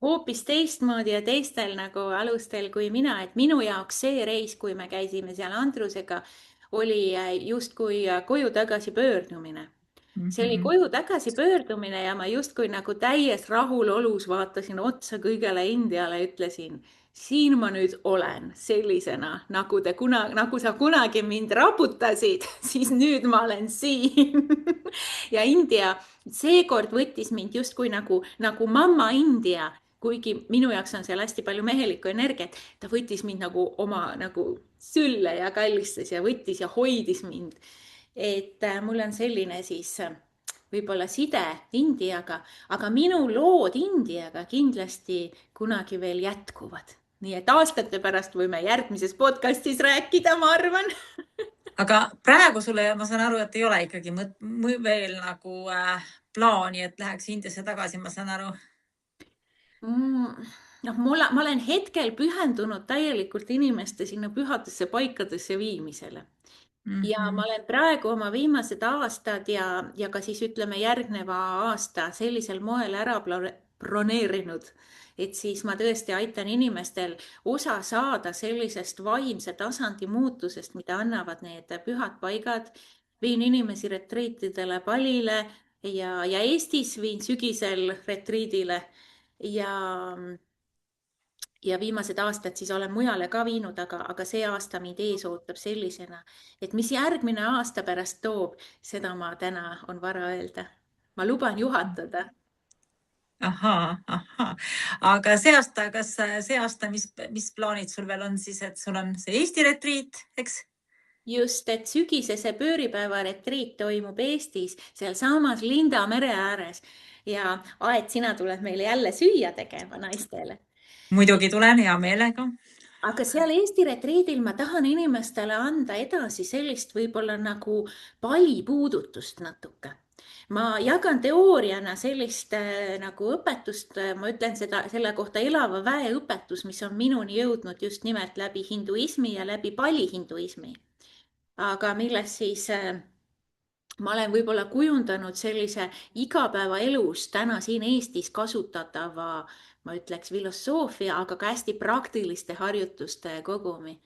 hoopis teistmoodi ja teistel nagu alustel kui mina, et minu jaoks see reis, kui me käisime seal Andrusega, oli justkui koju tagasi pöördumine. See oli koju tagasi pöördumine ja ma justkui nagu täies rahulolus vaatasin otsa kõigele Indiale ja ütlesin, siin ma nüüd olen sellisena, nagu sa kunagi mind raputasid, siis nüüd ma olen siin. Ja India seekord võttis mind justkui nagu mamma India, kuigi minu jaoks on seal hästi palju mehelikku energiat, ta võttis mind nagu oma nagu sülle ja kallistas ja võttis ja hoidis mind. Et mul on selline siis võib-olla side Indiaga, aga minu lood Indiaga kindlasti kunagi veel jätkuvad. Nii et aastate pärast võime järgmises podcastis rääkida, ma arvan. Aga praegu sulle, ma saan aru, et ei ole ikkagi veel nagu plaani, et läheks Indiasse tagasi, ma saan aru. Ma olen hetkel pühendunud täielikult inimeste sinna pühadesse paikadesse viimisele. Ja ma olen praegu oma viimased aastad ja ka siis ütleme järgneva aasta sellisel moel ära broneerinud, et siis ma tõesti aitan inimestel osa saada sellisest vaimse tasandi muutusest, mida annavad need pühad paigad. Viin inimesi retriitidele Balile ja Eestis viin sügisel retriidile ja viimased aastad siis olen mujale ka viinud, aga see aasta mind ees ootab sellisena, et mis järgmine aasta pärast toob, seda ma täna on vara öelda. Ma luban juhatada. Ahaa. Aga kas see aasta, mis plaanid sul veel on siis, et sul on see Eesti retriit, eks? Just, et sügisese pööripäeva retriit toimub Eestis, sealsamas Linda mere ääres ja Aet, sina tuled meile jälle süüa tegema naistele. Muidugi tulen hea meelega. Aga seal Eesti retriidil ma tahan inimestele anda edasi sellist võib-olla nagu palipuudutust natuke. Ma jagan teooriana sellist nagu õpetust, ma ütlen selle kohta elava väe õpetus, mis on minuni jõudnud just nimelt läbi hinduismi ja läbi palihinduismi. Aga milles siis ma olen võib-olla kujundanud sellise igapäevaelus täna siin Eestis kasutatava, ma ütleks filosoofia, aga ka hästi praktiliste harjutuste kogumi.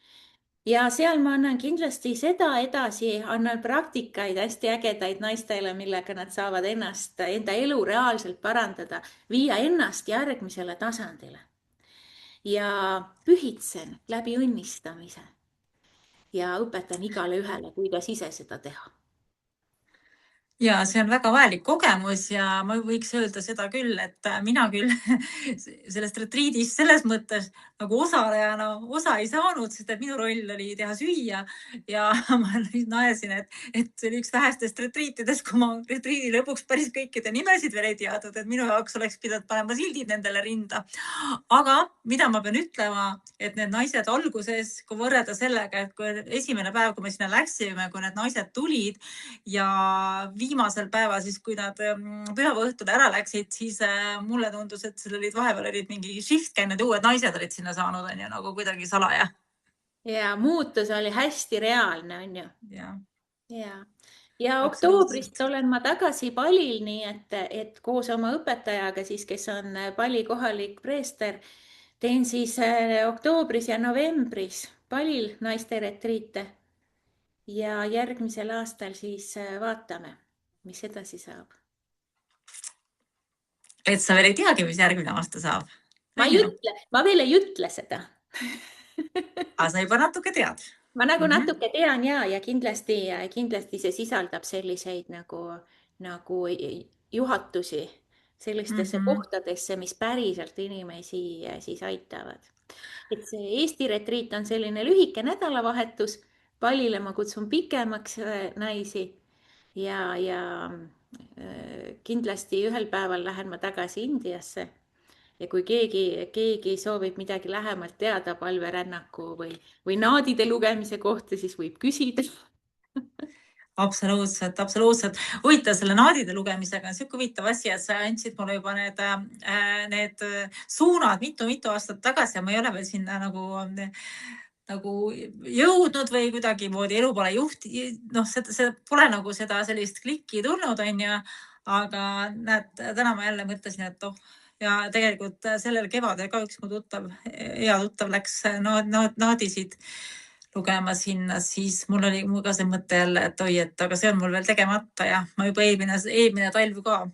Ja seal ma annan kindlasti seda edasi, annan praktikaid hästi ägedaid naistele, millega nad saavad enda elu reaalselt parandada, viia ennast järgmisele tasandile. Ja pühitsen läbi õnnistamise ja õpetan igale ühele, kuidas ise seda teha. ja see on väga vajalik kogemus ja ma võiks öelda seda küll, et mina küll sellest retriidist selles mõttes nagu osalejana osa ei saanud, sest et minu roll oli teha süüa ja ma naersin, et see oli üks vähestest retriitidest, kui ma retriidi lõpuks päris kõikide nimesid veel ei teadnud, et minu jaoks oleks pidanud panema sildid nendele rinda. Aga mida ma pean ütlema, et need naised alguses, kui võrrelda sellega, et kui esimene päev, kui me sinna läksime, kui need naised tulid ja viimasel päeval siis, kui nad pühava õhtul ära läksid, siis mulle tundus, et seal olid vahepeal olid mingi shift käinud ja uued naised olid sinna saanud, on ju, nagu kuidagi salaja. Ja muutus oli hästi reaalne, on ju. Ja oktoobrist olen ma tagasi Palil, nii et koos oma õpetajaga siis, kes on Pali kohalik preester, teen siis oktoobris ja novembris Palil naiste retriite. Ja järgmisel aastal siis vaatame, mis edasi saab. Et sa veel ei teagi, mis järgmine aasta saab? Ma veel ei ütle seda. Aga sa juba natuke tead. Ma nagu natuke tean ja kindlasti see sisaldab selliseid nagu juhatusi sellistesse kohtadesse, mis päriselt inimesi siis aitavad. Et see Eesti retriit on selline lühike nädalavahetus. Palile ma kutsun pikemaks naisi ja kindlasti ühel päeval lähen ma tagasi Indiasse. Ja kui keegi soovib midagi lähemalt teada palverännaku või naadide lugemise kohta, siis võib küsida. Absoluutselt. Huvitav selle naadide lugemisega on siuke huvitav asi, et sa andsid mulle juba need suunad mitu aastat tagasi ja ma ei ole veel sinna nagu jõudnud või kuidagi moodi elu pole see pole nagu seda sellist klikki tulnud, on ju, aga näed, täna ma jälle mõtlesin, et ja tegelikult sellel kevadel ka üks mu hea tuttav läks naadisid lugema sinna, siis mul oli ka see mõte jälle, et et aga see on mul veel tegemata ja ma juba eelmine talv ka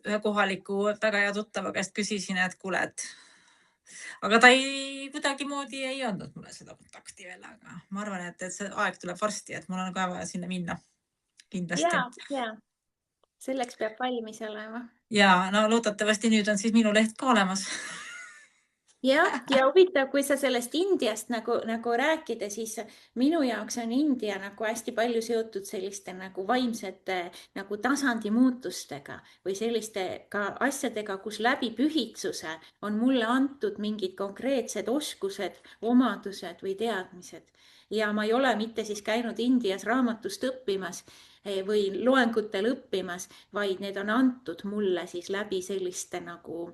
ühe kohaliku väga hea tuttava käest küsisin, et kuule, aga ta kuidagimoodi ei andnud mulle seda kontakti veel, aga ma arvan, et see aeg tuleb varsti, et mul on ka vaja sinna minna. Kindlasti. Ja. Selleks peab valmis olema. Ja loodetavasti nüüd on siis minu leht ka olemas. Ja huvitav, kui sa sellest Indiast nagu rääkida, siis minu jaoks on India nagu hästi palju seotud selliste nagu vaimsete nagu tasandi muutustega või selliste ka asjadega, kus läbi pühitsuse on mulle antud mingid konkreetsed oskused, omadused või teadmised. Ja ma ei ole mitte siis käinud Indias raamatust õppimas või loengutel õppimas, vaid need on antud mulle siis läbi selliste nagu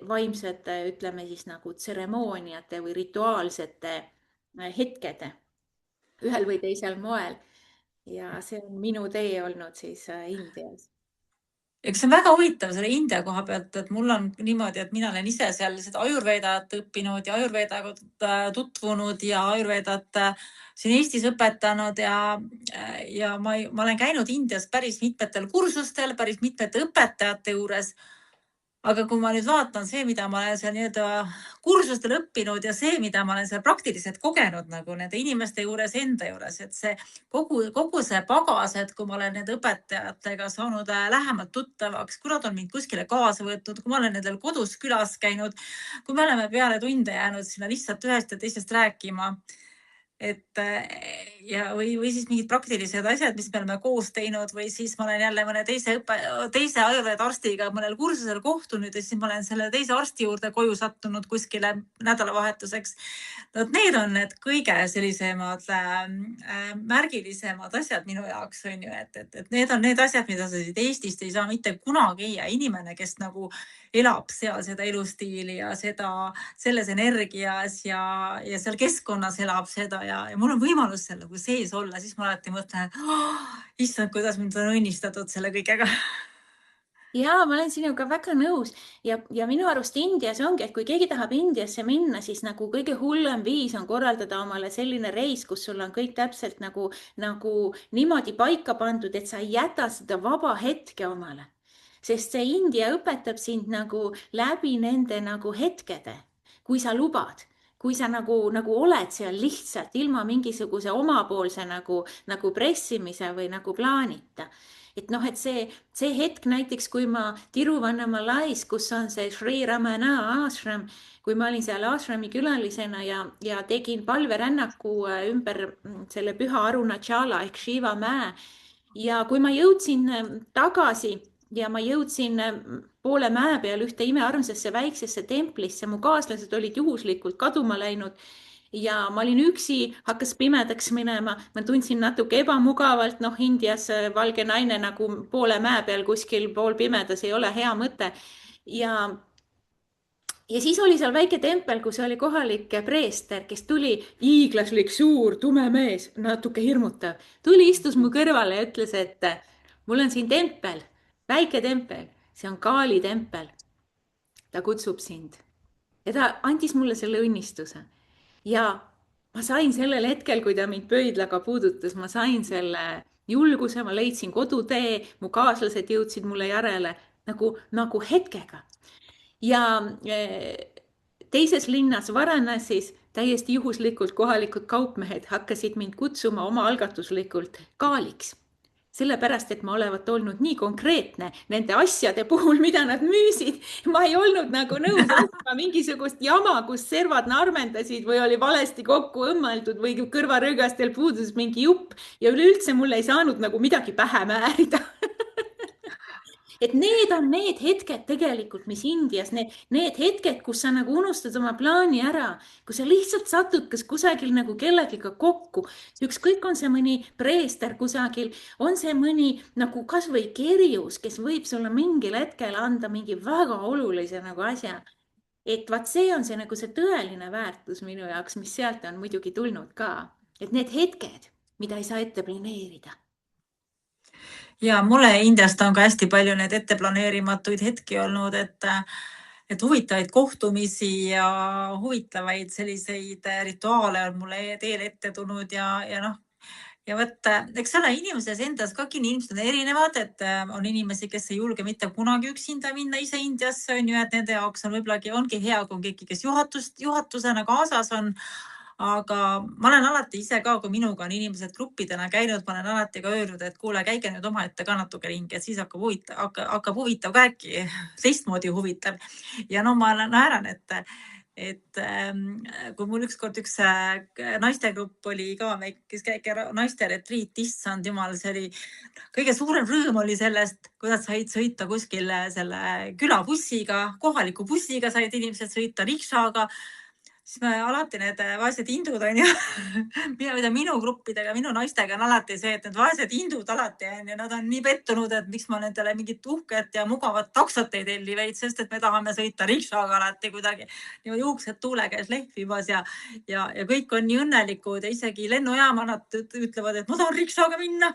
vaimsete, ütleme siis nagu tseremooniate või rituaalsete hetkede ühel või teisel moel. Ja see on minu tee olnud siis Indias. Eks see on väga huvitav selle India koha pealt, et mul on niimoodi, et mina olen ise seal seda Ayurvedat õppinud ja Ayurvedaga tutvunud ja Ayurvedat siin Eestis õpetanud ja ma olen käinud Indias päris mitmetel kursustel, päris mitmete õpetajate juures. Aga kui ma nüüd vaatan see, mida ma olen seal kursustel õppinud ja see, mida ma olen seal praktiliselt kogenud nagu nende inimeste juures, enda juures, et see kogu see pagas, et kui ma olen nende õpetajatega saanud lähemalt tuttavaks, kui nad on mind kuskile kaasa võtnud, kui ma olen nendel kodus külas käinud, kui me oleme peale tunde jäänud sinna lihtsalt ühest ja teisest rääkima, või siis mingid praktilised asjad, mis me oleme koos teinud või siis ma olen jälle mõne teise Ayurveda arstiga mõnel kursusel kohtunud ja siis ma olen selle teise arsti juurde koju sattunud kuskile nädalavahetuseks. Need on need kõige sellisemad märgilisemad asjad minu jaoks, on ju, et need on need asjad, mida sa siit Eestist ei saa mitte kunagi ja inimene, kes nagu elab seal seda elustiili ja selles energias ja seal keskkonnas elab seda ja mul on võimalus seal nagu sees olla, siis ma alati mõtlen, et issand, kuidas mind on õnnistatud selle kõigega. Ja ma olen sinuga väga nõus ja minu arust Indias ongi, et kui keegi tahab Indiasse minna, siis nagu kõige hullem viis on korraldada omale selline reis, kus sul on kõik täpselt nagu niimoodi paika pandud, et sa ei jäta seda vaba hetke omale. Sest see India õpetab sind nagu läbi nende nagu hetkede, kui sa lubad. Kui sa nagu oled seal lihtsalt ilma mingisuguse omapoolse nagu pressimise või nagu plaanita. et noh, et see hetk näiteks, kui ma Tiruvannamalais, kus on see Sri Ramana ashram, kui ma olin seal ashrami külalisena ja tegin palverännaku ümber selle püha Arunachala ehk Shiva mäe ja kui ma jõudsin tagasi ja ma jõudsin poole mäe peal ühte imearmsasse väiksesse templisse, mu kaaslased olid juhuslikult kaduma läinud ja ma olin üksi, hakkas pimedaks minema, ma tundsin natuke ebamugavalt, noh, Indias valge naine nagu poole mäe peal kuskil poolpimedas ei ole hea mõte. Ja siis oli seal väike tempel, kus oli kohalik preester, kes tuli, hiiglaslik, suur, tume mees, natuke hirmutav. Tuli, istus mu kõrvale ja ütles, et mul on siin tempel, väike tempel, see on Kaali tempel. Ta kutsub sind. Ja ta andis mulle selle õnnistuse. Ja ma sain sellel hetkel, kui ta mind pöidlaga puudutas, ma sain selle julguse, ma leidsin kodutee, mu kaaslased jõudsid mulle järele nagu hetkega. Ja teises linnas Varanasis täiesti juhuslikult kohalikud kaupmehed hakkasid mind kutsuma omaalgatuslikult Kaaliks. Sellepärast, et ma olevat olnud nii konkreetne nende asjade puhul, mida nad müüsid. Ma ei olnud nagu nõus ostma mingisugust jama, kus servad narmendasid või oli valesti kokku õmmeldud või kõrvarõõgastel puudus mingi jupp ja üleüldse mulle ei saanud nagu midagi pähe määrida. Et need on need hetked tegelikult, mis Indias, need hetked, kus sa nagu unustad oma plaani ära, kui sa lihtsalt satud kas kusagil nagu kellegiga kokku, ükskõik on see mõni preester kusagil, on see mõni nagu kas või kerjus, kes võib sulle mingil hetkel anda mingi väga olulise nagu asja. Et vaat see on see nagu see tõeline väärtus minu jaoks, mis sealt on muidugi tulnud ka. Et need hetked, mida ei saa ette planeerida. Ja mulle Indiast on ka hästi palju need ette planeerimatuid hetki olnud, et huvitavaid kohtumisi ja huvitavaid selliseid rituaale on mulle teel ette tulnud ja noh, ja võt, eks ole, inimeses endas ka inimesed on erinevad, et on inimesi, kes ei julge mitte kunagi üksinda minna ise Indiasse, on ju, et nende jaoks on võib-olla ongi hea, kui on keegi, kes juhatusena kaasas on. Aga ma olen alati ise ka, kui minuga on inimesed gruppidena käinud, ma olen alati ka öelnud, et kuule, käige nüüd omaette ka natuke ringi, et siis hakkab huvitav ka äkki teistmoodi huvitav. Ja no ma naeran, et kui mul ükskord üks naistegrupp oli ka, kes käib naiste retriit, issand jumal, see oli kõige suurem rõõm oli sellest, kui nad said sõita kuskil selle külabussiga, kohaliku bussiga said inimesed sõita, rikšaga. Siis me alati need vaesed hindud on ju, mida minu gruppidega, minu naistega on alati see, et need vaesed hindud alati on ja nad on nii pettunud, et miks ma nendele mingit uhket ja mugavat taksot ei telli veid, sest et me tahame sõita rikšaga alati kuidagi niimoodi juuksed tuule käes lehvimas ja kõik on nii õnnelikud ja isegi lennujaama nad ütlevad, et ma tahan rikšaga minna.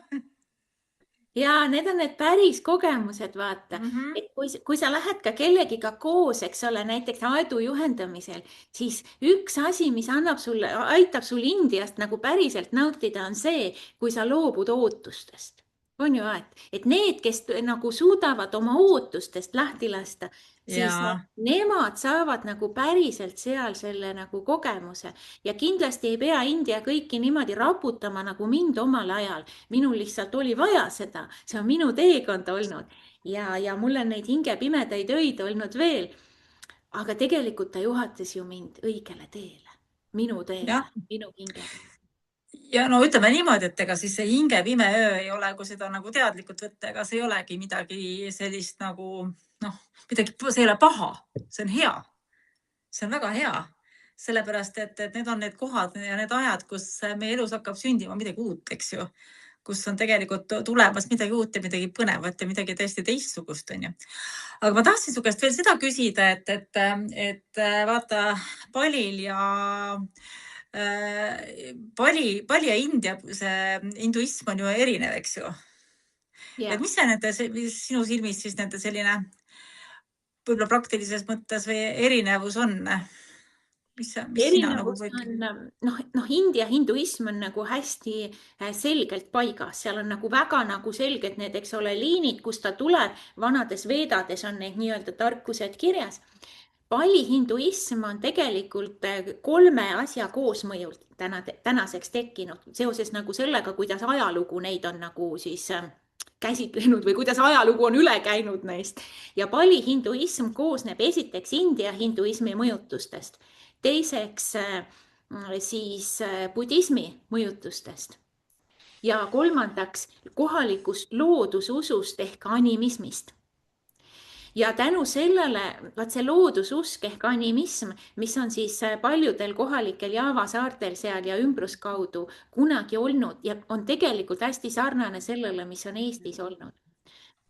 Ja need on need päris kogemused, vaata, et kui sa lähed ka kellegiga koos, eks ole, näiteks Aedu juhendamisel, siis üks asi, mis aitab sul Indiast nagu päriselt nautida, on see, kui sa loobud ootustest. On ju, et need, kes nagu suudavad oma ootustest lahti lasta, siis nemad saavad nagu päriselt seal selle nagu kogemuse ja kindlasti ei pea India kõiki niimoodi raputama nagu mind omal ajal. Minul lihtsalt oli vaja seda, see on minu teekond olnud ja mul on neid hingepimedaid öid olnud veel, aga tegelikult ta juhatas ju mind õigele teele, minu teele, minu hingele. Ja no ütleme niimoodi, et ega siis see hingepime öö ei ole, kui seda nagu teadlikult võtta, ega see ei olegi midagi sellist nagu, midagi, see ei ole paha, see on hea. See on väga hea, sellepärast, et need on need kohad ja need ajad, kus meie elus hakkab sündima midagi uut, eks ju, kus on tegelikult tulemas midagi uut ja midagi põnevat ja midagi täiesti teistsugust, on ju. Aga ma tahtsin su käest veel seda küsida, et vaata Balil ja Bali ja India, see hinduism on ju erinev, eks ju. Et mis see sinu silmis siis nende selline võib-olla praktilises mõttes või erinevus on? Erinevus on, India hinduism on nagu hästi selgelt paigas, seal on nagu väga nagu selged need, eks ole, liinid, kust ta tuleb, vanades veedades on need nii-öelda tarkused kirjas. Bali hinduism on tegelikult 3 asja koosmõjult tänaseks tekkinud seoses nagu sellega, kuidas ajalugu neid on nagu siis käsitlenud või kuidas ajalugu on üle käinud neist. Ja Pali hinduism koosneb esiteks India hinduismi mõjutustest, teiseks siis budismi mõjutustest ja kolmandaks kohalikust loodususust ehk animismist. Ja tänu sellele, vaat see loodususk ehk animism, mis on siis paljudel kohalikel Java saartel seal ja ümbruskaudu kunagi olnud ja on tegelikult hästi sarnane sellele, mis on Eestis olnud.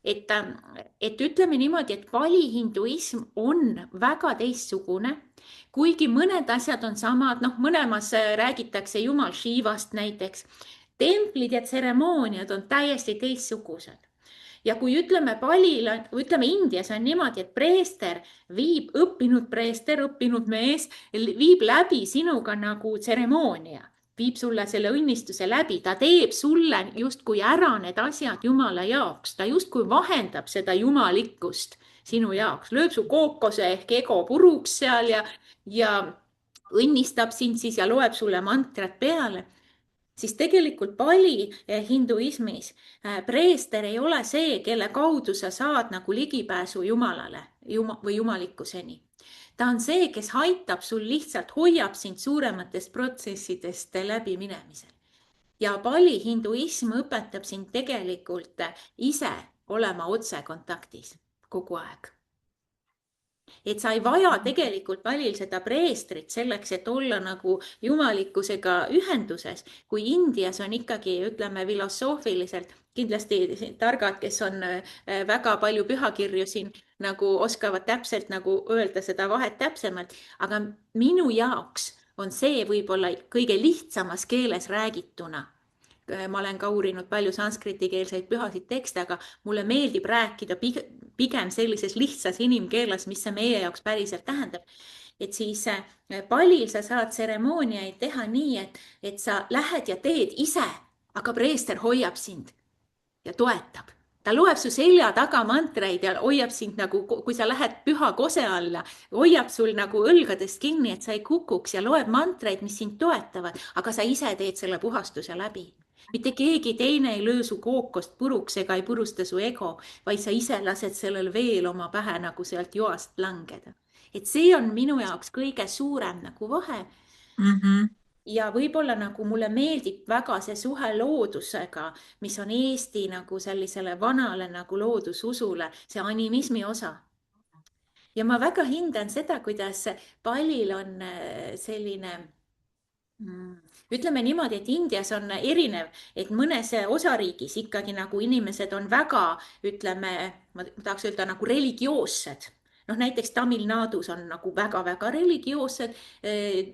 Et ütleme niimoodi, et Pali hinduism on väga teistsugune, kuigi mõned asjad on samad, noh, mõlemas räägitakse Jumal Shivast näiteks. Templid ja tseremooniad on täiesti teistsugused. Ja kui ütleme Palil, ütleme Indias on niimoodi, et preester viib, õppinud mees viib läbi sinuga nagu tseremoonia, viib sulle selle õnnistuse läbi, ta teeb sulle justkui ära need asjad Jumala jaoks, ta justkui vahendab seda jumalikkust sinu jaoks, lööb su kookose ehk ego puruks seal ja õnnistab sind siis ja loeb sulle mantrat peale. Siis tegelikult Pali hinduismis preester ei ole see, kelle kaudu sa saad nagu ligipääsu Jumalale või jumalikkuseni. Ta on see, kes aitab sul lihtsalt, hoiab sind suurematest protsessidest läbi minemisel. Ja Pali hinduism õpetab sind tegelikult ise olema otse kontaktis kogu aeg. Et sa ei vaja tegelikult Palil seda preestrit selleks, et olla nagu jumalikkusega ühenduses, kui Indias on ikkagi, ütleme, filosoofiliselt kindlasti targad, kes on väga palju pühakirju siin nagu oskavad täpselt nagu öelda seda vahet täpsemalt, aga minu jaoks on see võib-olla kõige lihtsamas keeles räägituna. Ma olen ka uurinud palju sanskriti-keelseid pühasid tekste, aga mulle meeldib rääkida pigem sellises lihtsas inimkeeles, mis see meie jaoks päriselt tähendab. Et siis Palil sa saad tseremooniaid teha nii, et sa lähed ja teed ise, aga preester hoiab sind ja toetab. Ta loeb su selja taga mantreid ja hoiab sind nagu, kui sa lähed püha kose alla, hoiab sul nagu õlgadest kinni, et sa ei kukuks ja loeb mantreid, mis sind toetavad, aga sa ise teed selle puhastuse läbi. Mitte keegi teine ei löö su kookost puruks ega ei purusta su ego, vaid sa ise lased sellel veel oma pähe nagu sealt joast langeda. Et see on minu jaoks kõige suurem nagu vahe. Ja võib-olla nagu mulle meeldib väga see suhe loodusega, mis on Eesti nagu sellisele vanale nagu loodususule, see animismi osa. Ja ma väga hindan seda, kuidas Palil on selline... Ütleme niimoodi, et Indias on erinev, et mõnes osariigis ikkagi nagu inimesed on väga, ütleme, ma tahaks öelda nagu religioossed. Noh, näiteks Tamil Nadus on nagu väga-väga religioossed.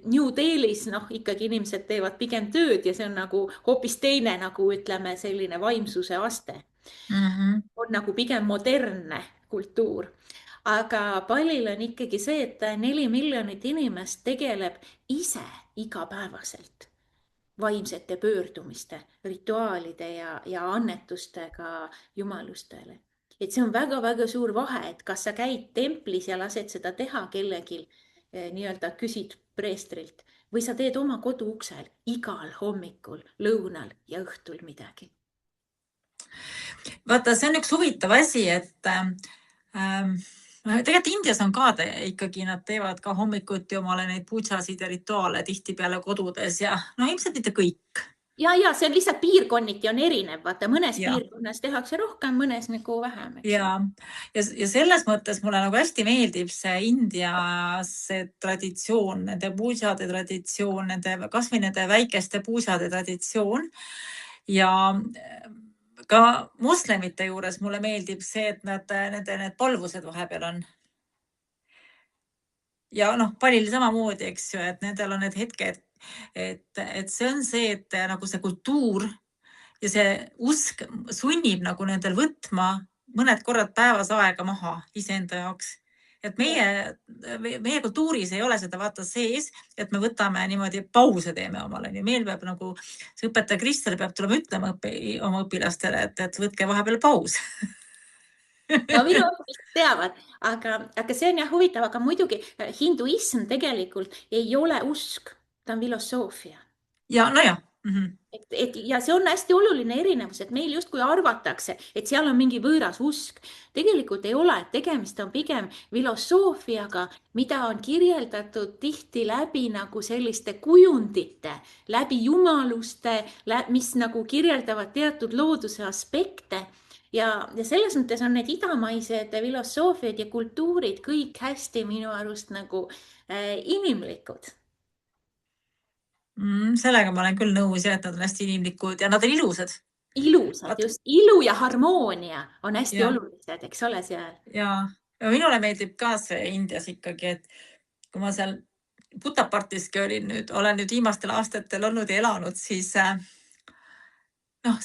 New Delhis, noh, ikkagi inimesed teevad pigem tööd ja see on nagu hoopis teine, nagu ütleme, selline vaimsuse aste. On nagu pigem modernne kultuur. Aga Palil on ikkagi see, et 4 miljonit inimest tegeleb ise igapäevaselt vaimsete pöördumiste, rituaalide ja annetustega jumalustele. Et see on väga-väga suur vahe, et kas sa käid templis ja lased seda teha kellelgi, nii-öelda küsid preestrilt, või sa teed oma kodu uksel igal hommikul, lõunal ja õhtul midagi. Vaata, see on üks huvitav asi, et tegelikult Indias on ka ikkagi, nad teevad ka hommikuti omale neid pujasid ja rituaale tihti peale kodudes ja no ilmselt mitte kõik. Ja see on lihtsalt piirkonniti on erinev, vaata mõnes piirkonnas tehakse rohkem, mõnes nagu vähem. Ja selles mõttes mulle nagu hästi meeldib see India see traditsioon, nende pujade traditsioon, kas või nende väikeste pujade traditsioon ja ka moslemite juures mulle meeldib see, et need palvused vahepeal on. Ja noh, Palil samamoodi, eks ju, et nendel on need hetked, et see on see, et nagu see kultuur ja see usk sunnib nagu nendel võtma mõned korrad päevas aega maha iseenda jaoks. Et meie kultuuris ei ole seda vaata sees, et me võtame niimoodi pause teeme omale. Meil peab nagu, see õpetaja Kristel peab tulema ütlema oma õpilastele, et võtke vahepeal paus. No minu õpilased teavad, aga see on jah huvitav, aga muidugi hinduism tegelikult ei ole usk, ta on filosoofia. Ja, no jah. Ja see on hästi oluline erinevus, et meil justkui arvatakse, et seal on mingi võõras usk. Tegelikult ei ole, tegemist on pigem filosoofiaga, mida on kirjeldatud tihti läbi nagu selliste kujundite, läbi jumaluste, mis nagu kirjeldavad teatud looduse aspekte. Ja selles mõttes on need idamaised filosoofiad ja kultuurid kõik hästi minu arust nagu inimlikud. Sellega ma olen küll nõus ja et nad on hästi inimlikud ja nad on ilusad. Ilusad, just ilu ja harmoonia on hästi Ja. olulised, eks ole seal. Ja minule meeldib ka see Indias ikkagi, et kui ma seal Puttapartiski olen nüüd viimastel aastatel olnud ja elanud, siis noh,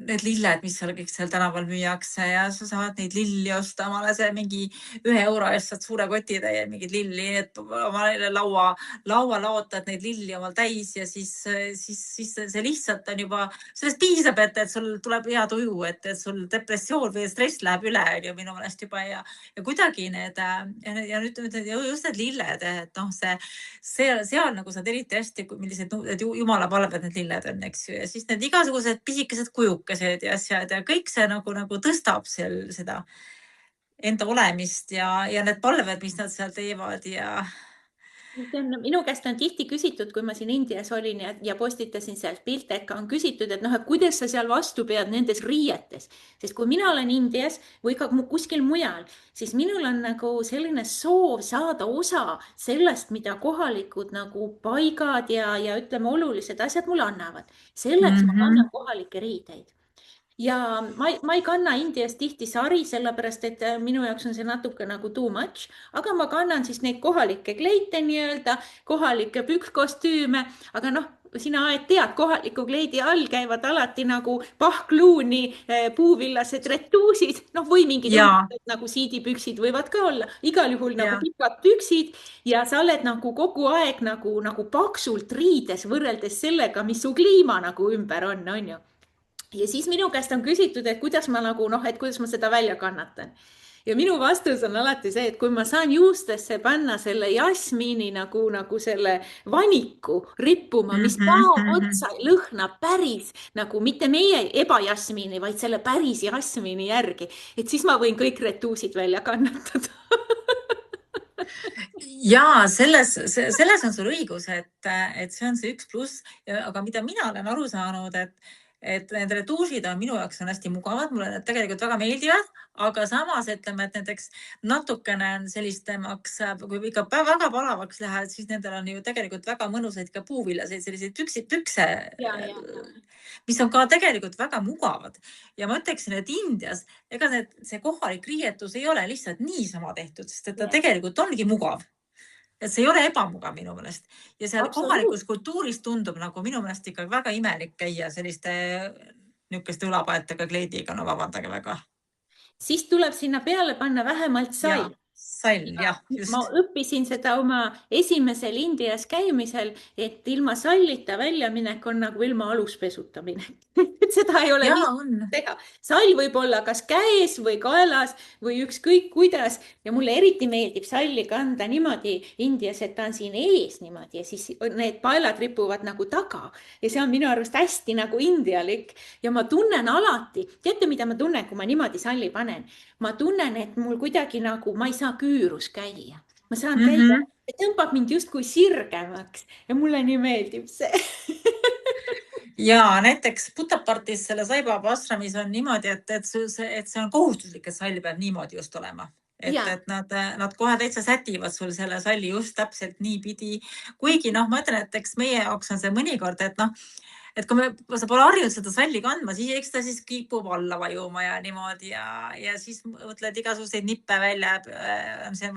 need lilled, mis seal kõik seal tänaval müüakse ja sa saad neid lilli osta omale, see mingi 1 euro eest saad suure kotitäie mingid lilli, et omale laua laotad neid lilli omal täis ja siis see lihtsalt on juba, sellest piisab, et sul tuleb hea tuju, et sul depressioon või stress läheb üle ja minu meelest juba ja kuidagi need ja nüüd just need lilled, et noh, seal nagu saad eriti hästi, millised jumala palved need lilled on, eks ju, ja siis need igasugused pisikesed kujukesed ja asjad ja kõik see nagu tõstab seal seda enda olemist ja need palved, mis nad seal teevad ja. Minu käest on tihti küsitud, kui ma siin Indias olin ja postitasin sealt pilte, on küsitud, et noh, et kuidas sa seal vastu pead nendes riietes. Sest kui mina olen Indias või ka kuskil mujal, siis minul on nagu selline soov saada osa sellest, mida kohalikud nagu paigad ja ütleme, olulised asjad mulle annavad. Selleks ma kannan kohalikke riideid. Ja ma ei kanna Indias tihti sari, sellepärast et minu jaoks on see natuke nagu too much, aga ma kannan siis neid kohalikke kleite nii-öelda, kohalikke pükskostüüme, aga noh, sina tead, kohaliku kleidi all käivad alati nagu pahkluuni puuvillased retuusid, noh või mingid nagu siidipüksid võivad ka olla, igal juhul nagu pikad püksid ja sa oled nagu kogu aeg nagu paksult riides võrreldes sellega, mis su kliima nagu ümber on ju. Ja siis minu käest on küsitud, et kuidas ma nagu noh, et kuidas ma seda välja kannatan. Ja minu vastus on alati see, et kui ma saan juustesse panna selle jasmiini nagu selle vaniku rippuma, mis päo otsa lõhnab päris nagu mitte meie ebajasmiini, vaid selle päris jasmiini järgi, et siis ma võin kõik retuusid välja kannatada. Ja selles on sul õigus, et see on see 1+, aga mida mina olen aru saanud, et need retuusid on minu jaoks on hästi mugavad, mulle need tegelikult väga meeldivad, aga samas ütleme, et näiteks natukene on sellistemaks, kui ikka väga palavaks lähevad, siis nendel on ju tegelikult väga mõnusaid ka puuvillaseid, selliseid pükse, mis on ka tegelikult väga mugavad. Ja ma ütleksin, et Indias, ega see kohalik riietus ei ole lihtsalt niisama tehtud, sest et ta tegelikult ongi mugav. Et see ei ole ebamugav minu meelest. Ja seal kohalikus kultuuris tundub nagu minu meelest ikka väga imelik käia selliste niukeste õlapaetega kleediga, no vabandage väga. Siis tuleb sinna peale panna vähemalt sall. Sall, jah, just. Ma õppisin seda oma esimesel Indias käimisel, et ilma sallita väljaminek on nagu ilma aluspesuta minek. Seda ei ole lihtsalt teha. Sall võib olla kas käes või kaelas või ükskõik kuidas. Ja mulle eriti meeldib salli kanda niimoodi Indias, et ta on siin ees niimoodi ja siis need paelad ripuvad nagu taga. Ja see on minu arust hästi nagu indialik. Ja ma tunnen alati, teate mida ma tunnen, kui ma niimoodi salli panen? Ma tunnen, et mul kuidagi nagu, ma ei saa küürus käia. Ma saan käia, see tõmbab mind justkui sirgemaks ja mulle nii meeldib see. Ja näiteks Puttapartis selle Saibaba ashramis on niimoodi, et see on kohustuslik, et sall peab niimoodi just olema. Et nad kohe täitsa sätivad sul selle salli just täpselt nii pidi. Kuigi ma ütlen, et eks meie jaoks on see mõnikord, et kui sa pole harjunud seda salli kandma, siis eks ta siis kipub alla vajuma ja niimoodi ja siis mõtled igasuguseid nippe välja.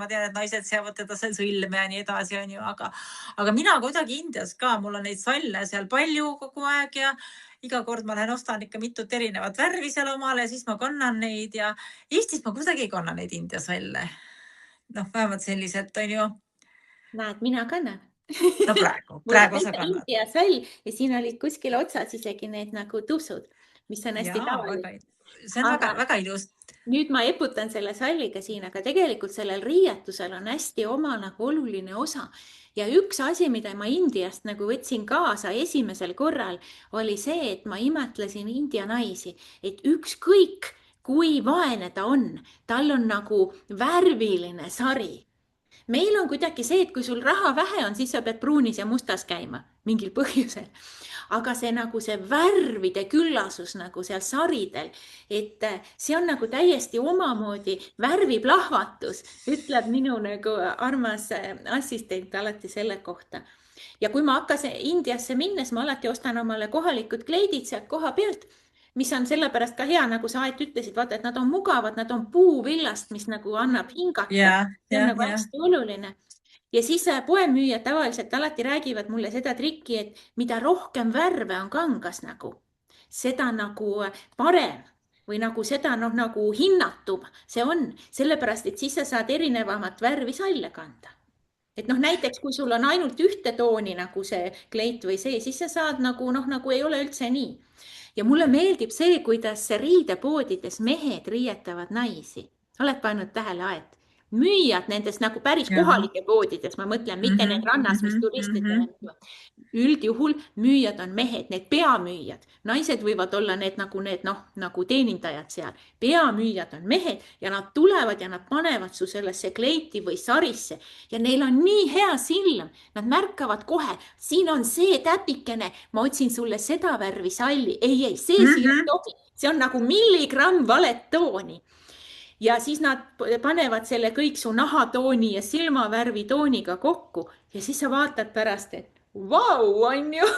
Ma tean, et naised seavad teda seal sõlme ja nii edasi on ju, aga mina kuidagi Indias ka, mul on neid salle seal palju kogu aeg ja iga kord ma lähen ostan ikka mitut erinevat värvi seal omale ja siis ma kannan neid ja Eestis ma kuidagi ei kanna neid India salle. Vähemalt sellised on ju. Näed, mina kannan. No praegu sa kannad. India sall ja siin olid kuskil otsas isegi need nagu tussud, mis on hästi tavaline. See on väga ilus. nüüd ma eputan selle salliga siin, aga tegelikult sellel riietusel on hästi oma nagu oluline osa. Ja üks asi, mida ma Indiast nagu võtsin kaasa esimesel korral, oli see, et ma imetlesin India naisi, et ükskõik kui vaene ta on, tal on nagu värviline sari. Meil on kuidagi see, et kui sul raha vähe on, siis sa pead pruunis ja mustas käima mingil põhjusel. Aga see nagu see värvide küllasus nagu seal saridel, et see on nagu täiesti omamoodi värviplahvatus, ütleb minu nagu armas assistent alati selle kohta. Ja kui ma hakkasin Indiasse minnes, ma alati ostan omale kohalikud kleidid sealt koha pealt, mis on sellepärast ka hea, nagu sa Aet ütlesid, vaata, et nad on mugavad, nad on puuvillast, mis nagu annab hingata. See on nagu hästi oluline. Ja siis poemüüjad tavaliselt alati räägivad mulle seda trikki, et mida rohkem värve on kangas nagu, seda nagu parem või nagu seda nagu hinnatum see on, sellepärast, et siis sa saad erinevamat värvi salle kanda. Et näiteks kui sul on ainult ühte tooni nagu see kleit või see, siis sa saad nagu ei ole üldse nii. Ja mulle meeldib see, kuidas riidepoodides mehed riietavad naisi. Oled pannud tähele, Aet? Müüjad nendes nagu päris kohalike poodides, ma mõtlen, mitte need rannas, mis turistidele. Üldjuhul müüjad on mehed, need peamüüjad. Naised võivad olla need nagu teenindajad seal. Peamüüjad on mehed ja nad tulevad ja nad panevad su sellesse kleiti või sarisse. Ja neil on nii hea silm. Nad märkavad kohe, siin on see täpikene, ma otsin sulle seda värvi salli. Ei, see siia tobi. See on nagu milligramm valet tooni. Ja siis nad panevad selle kõik su nahatooni ja silmavärvi tooniga kokku ja siis sa vaatad pärast, et vau, on ju.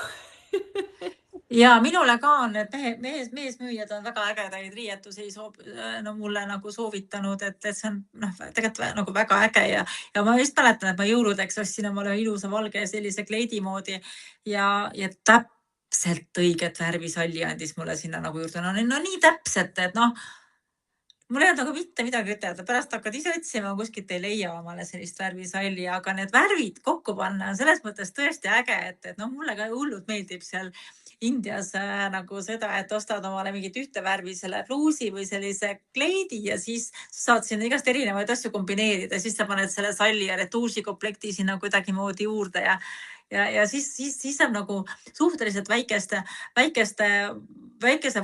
Ja minule ka on, et meesmüüjad on väga ägedaid riietusi mulle nagu soovitanud, et see on tegelikult nagu väga äge ja ma just mäletan, et ma jõuludeks ostsin omale ilusa valge sellise kleidi moodi ja täpselt õiget värvisalli andis mulle sinna nagu juurde. No nii täpselt, et mul ei olnud nagu mitte midagi ütelda, pärast hakkad ise otsima, kuskilt ei leia omale sellist värvisalli, aga need värvid kokku panna on selles mõttes tõesti äge, et mulle ka hullult meeldib seal Indias nagu seda, et ostad omale mingit ühte värvi selle pluusi või sellise kleidi ja siis saad sinna igast erinevaid asju kombineerida, siis sa paned selle salli ja retuuši komplekti sinna kuidagi moodi juurde ja siis saab nagu suhteliselt väikese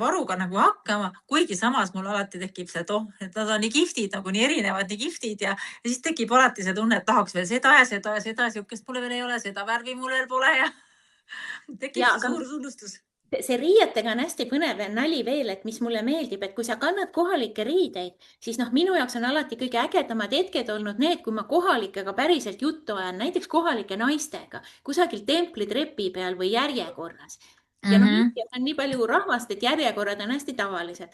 varuga nagu hakkama, kuigi samas mul alati tekib see, et nad on nii kihvtid, nagu nii erinevad, nii kihvtid ja siis tekib alati see tunne, et tahaks veel seda ja seda ja seda, siukest mulle veel ei ole, seda värvi mul veel pole ja tekib suur tunnustus. See riietega on hästi põnev nali veel, et mis mulle meeldib, et kui sa kannad kohalikke riideid, siis minu jaoks on alati kõige ägedamad hetked olnud need, kui ma kohalikega päriselt juttu ajan, näiteks kohalike naistega, kusagil templitrepi peal või järjekorras. Ja Indias on nii palju rahvast, et järjekorrad on hästi tavalised.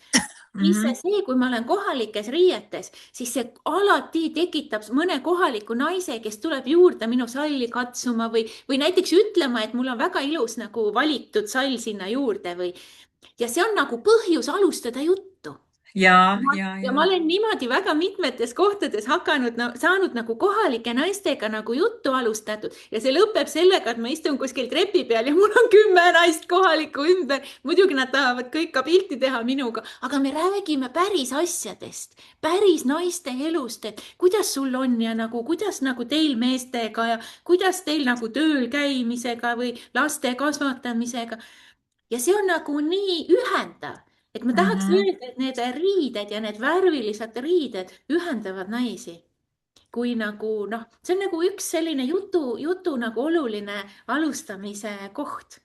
Siis see, kui ma olen kohalikes riietes, siis see alati tekitab mõne kohaliku naise, kes tuleb juurde minu salli katsuma või näiteks ütlema, et mul on väga ilus nagu valitud sall sinna juurde ja see on nagu põhjus alustada juttu. Ja ma olen niimoodi väga mitmetes kohtades saanud nagu kohalike naistega nagu juttu alustatud ja see lõpeb sellega, et ma istun kuskil trepi peal ja mul on 10 naist kohaliku ümber. Muidugi nad tahavad kõik ka pilti teha minuga, aga me räägime päris asjadest, päris naiste elust, et kuidas sul on ja kuidas teil meestega ja kuidas teil nagu tööl käimisega või laste kasvatamisega. Ja see on nagu nii ühendav. Et ma tahaks öelda, et need riided ja need värvilised riided ühendavad naisi. Kui see on nagu üks selline jutu nagu oluline alustamise koht.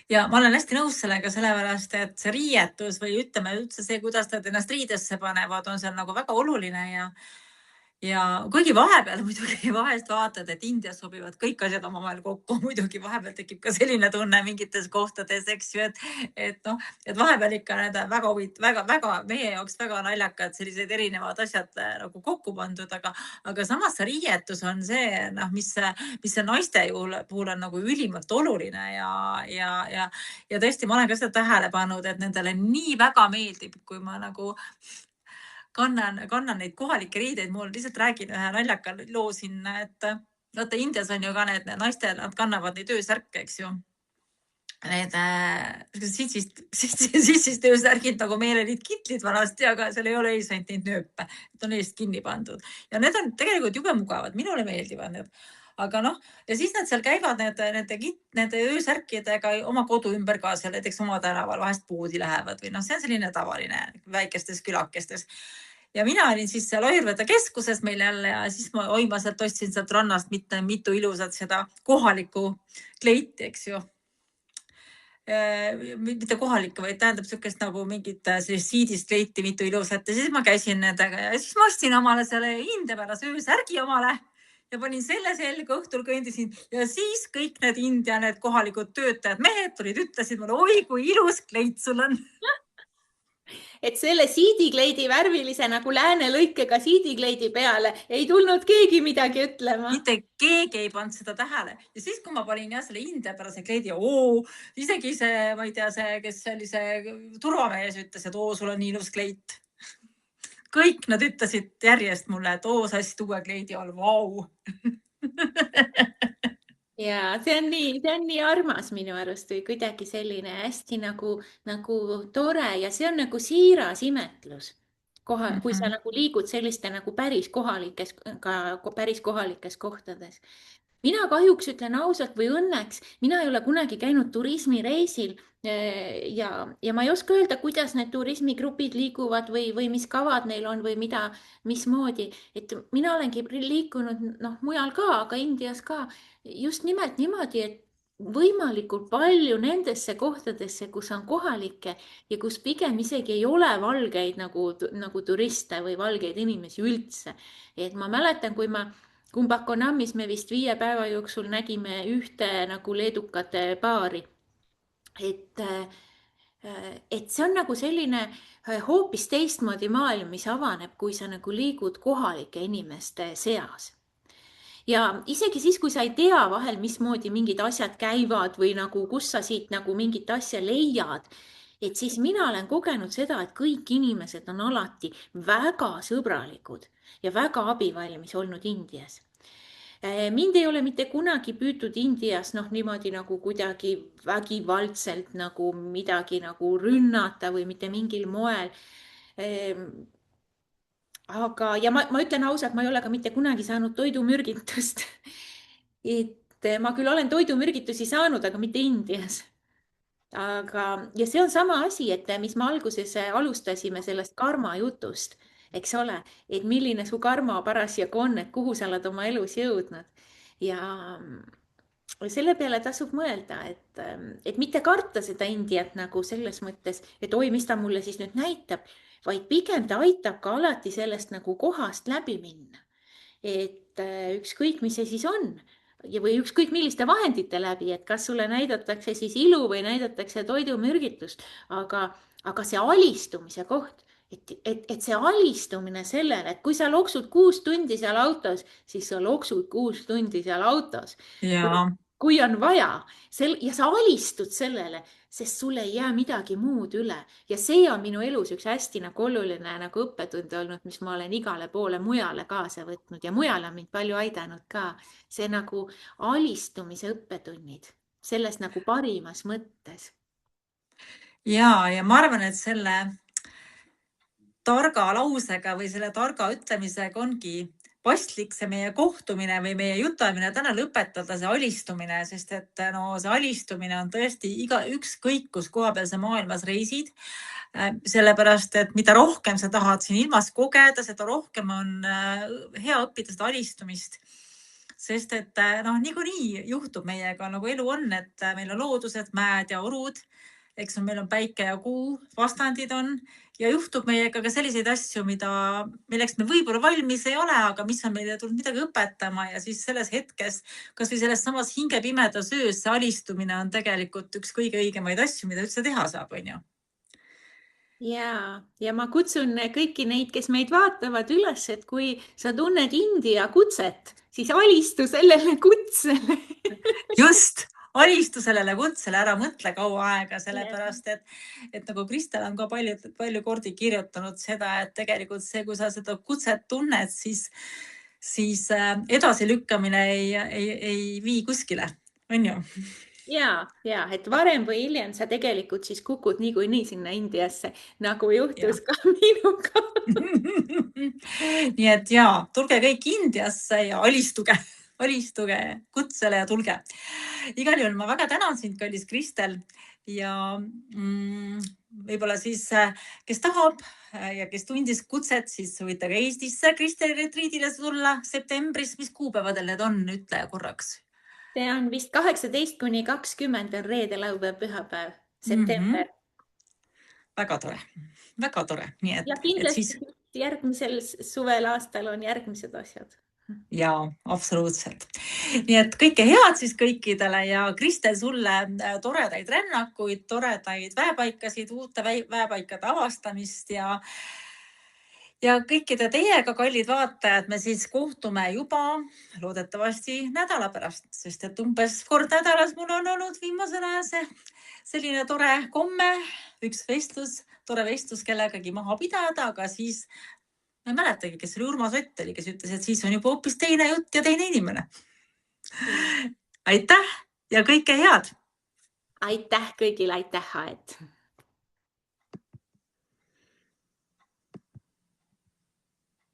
Ja ma olen hästi nõus sellega, sellepärast, et see riietus või ütleme üldse see, kuidas nad ennast riidesse panevad, on seal nagu väga oluline ja kuigi vahepeal muidugi vahest vaatad, et Indias sobivad kõik asjad omavahel kokku, muidugi vahepeal tekib ka selline tunne mingites kohtades, eks ju, et vahepeal ikka need väga meie jaoks väga naljakad sellised erinevad asjad nagu kokku pandud, aga samas see riietus on see, mis see naiste puhul on nagu ülimalt oluline ja tõesti, ma olen ka seda tähele pannud, et nendele nii väga meeldib, kui ma nagu kannan neid kohalikke riideid. Mul lihtsalt räägin ühe naljaka loo sinna, et vaata Indias on ju ka need naistel, nad kannavad neid öösärke, eks ju. need sitsist öösärgid, nagu meil olid kitlid vanasti, aga seal ei ole ees ainult neid nööpe, et on eest kinni pandud ja need on tegelikult jube mugavad, minule meeldivad need. Aga noh, ja siis nad seal käivad nende öösärkidega oma kodu ümber ka seal, näiteks oma tänaval vahest poodi lähevad või noh, see on selline tavaline väikestes külakestes. Ja mina olin siis seal Ayurveda keskuses meil jälle ja siis ma oimaselt ostsin sealt rannast mitu ilusat seda kohalikku kleiti, eks ju. Mitte kohalikku, vaid tähendab niisugust nagu mingit siidist kleiti mitu ilusat ja siis ma käisin nendega ja siis ma ostsin omale selle indiapärase öösärgi omale ja panin selle selga, õhtul kõndisin ja siis kõik need India, need kohalikud töötajad, mehed tulid, ütlesid mulle, oi kui ilus kleit sul on. Et selle siidikleidi värvilise nagu lääne lõikega siidikleidi peale ei tulnud keegi midagi ütlema. Mitte keegi ei pannud seda tähele. Ja siis, kui ma panin selle indiapärase kleidi, isegi see, ma ei tea, see, kes oli see turvamees ütles, et sul on nii ilus kleit. Kõik nad ütlesid järjest mulle, et sa assid uue kleidi all, vau. Ja see on nii armas minu arust või kuidagi selline hästi nagu tore ja see on nagu siiras imetlus. Kui sa nagu liigud selliste nagu päris kohalikes kohtades. Mina kahjuks ütlen ausalt või õnneks, mina ei ole kunagi käinud turismireisil ja ma ei oska öelda, kuidas need turismigrupid liiguvad või mis kavad neil on või mismoodi. Et mina olengi liikunud mujal ka, aga Indias ka just nimelt niimoodi, et võimalikult palju nendesse kohtadesse, kus on kohalikke ja kus pigem isegi ei ole valgeid nagu turiste või valgeid inimesi üldse. Et ma mäletan, kui ma Kumbakonnamis me vist 5 päeva jooksul nägime ühte nagu leedukate paari. Et see on nagu selline hoopis teistmoodi maailm, mis avaneb, kui sa nagu liigud kohalike inimeste seas. Ja isegi siis, kui sa ei tea vahel, mismoodi mingid asjad käivad või nagu, kus sa siit nagu mingit asja leiad, et siis mina olen kogenud seda, et kõik inimesed on alati väga sõbralikud ja väga abivalmis olnud Indias. Mind ei ole mitte kunagi püütud Indias niimoodi nagu kuidagi vägivaldselt nagu midagi nagu rünnata või mitte mingil moel. Aga, ja ma ütlen ausalt, ma ei ole ka mitte kunagi saanud toidumürgitust. Et ma küll olen toidumürgitusi saanud, aga mitte Indias. Ja see on sama asi, et mis me alguses alustasime sellest karma jutust, eks ole, et milline su karma parasjagu on, et kuhu sa oled oma elus jõudnud. Ja selle peale tasub mõelda, et mitte karta seda Indiat nagu selles mõttes, et oi, mis ta mulle siis nüüd näitab, vaid pigem ta aitab ka alati sellest nagu kohast läbi minna. Et ükskõik, mis see siis on või ükskõik milliste vahendite läbi, et kas sulle näidatakse siis ilu või näidatakse toidumürgitust, aga see alistumise koht, et see alistumine sellele, et kui sa loksud 6 tundi seal autos, siis sa loksud 6 tundi seal autos. Ja. Kui on vaja ja sa alistud sellele, sest sulle ei jää midagi muud üle. Ja see on minu elus üks hästi nagu oluline nagu õppetund olnud, mis ma olen igale poole mujale kaasa võtnud ja mujale mind palju aidanud ka. See nagu alistumise õppetunnid, selles nagu parimas mõttes. Ja ma arvan, et selle targa lausega või selle targa ütlemisega ongi paslik see meie kohtumine või meie jutamine täna lõpetada, see alistumine, sest et see alistumine on tõesti ükskõik, kus koha peal sa maailmas reisid. Sellepärast, et mida rohkem sa tahad siin ilmas kogeda, seda rohkem on hea õppida seda alistumist. Sest et niikuinii juhtub meiega, nagu elu on, et meil on loodused, mäed ja orud, eks meil on päike ja kuu, vastandid on ja juhtub meiega ka selliseid asju, milleks me võib-olla valmis ei ole, aga mis on meile tulnud midagi õpetama ja siis selles hetkes, kas või selles samas hingepimedas öös, see alistumine on tegelikult üks kõige õigemaid asju, mida üldse teha saab, on ju. Ja ma kutsun kõiki neid, kes meid vaatavad üles, et kui sa tunned India kutset, siis alistu sellele kutsele. Just! Alistu sellele kutsele, ära mõtle kaua aega, sellepärast, et nagu Kristel on ka palju kordi kirjutanud seda, et tegelikult see, kui sa seda kutset tunned, siis edasilükkamine ei vii kuskile, on ju? ja, et varem või hiljem sa tegelikult siis kukud niikuinii sinna Indiasse, nagu Ja. juhtus ka minuga. Nii et jaa, tulge kõik Indiasse ja alistuge kutsele ja tulge. Igal juhul ma väga tänan sind, kallis Kristel ja võib-olla siis, kes tahab ja kes tundis kutset, siis võite ka Eestisse Kristeli retriidile tulla septembris. Mis kuupäevadel need on? Ütle korraks. See on vist 18–20 veel reede, laupäev, pühapäev, september. Väga tore, väga tore. Nii et, ja kindlasti järgmisel suvel aastal on järgmised asjad. Jaa, absoluutselt. Nii et kõike head siis kõikidele ja Kristel, sulle toredaid rännakuid, toredaid väepaikasid, uute väepaikade avastamist ja kõikide teiega, kallid vaatajad, me siis kohtume juba loodetavasti nädala pärast, sest et umbes kord nädalas mul on olnud viimasel ajal selline tore komme, üks tore vestlus kellegagi maha pidada, aga siis ma ei mäletagi, kes oli Urmas Ott oli, kes ütles, et siis on juba hoopis teine jutt ja teine inimene. Aitäh ja kõike head! Aitäh kõigile, aitäh, Aet!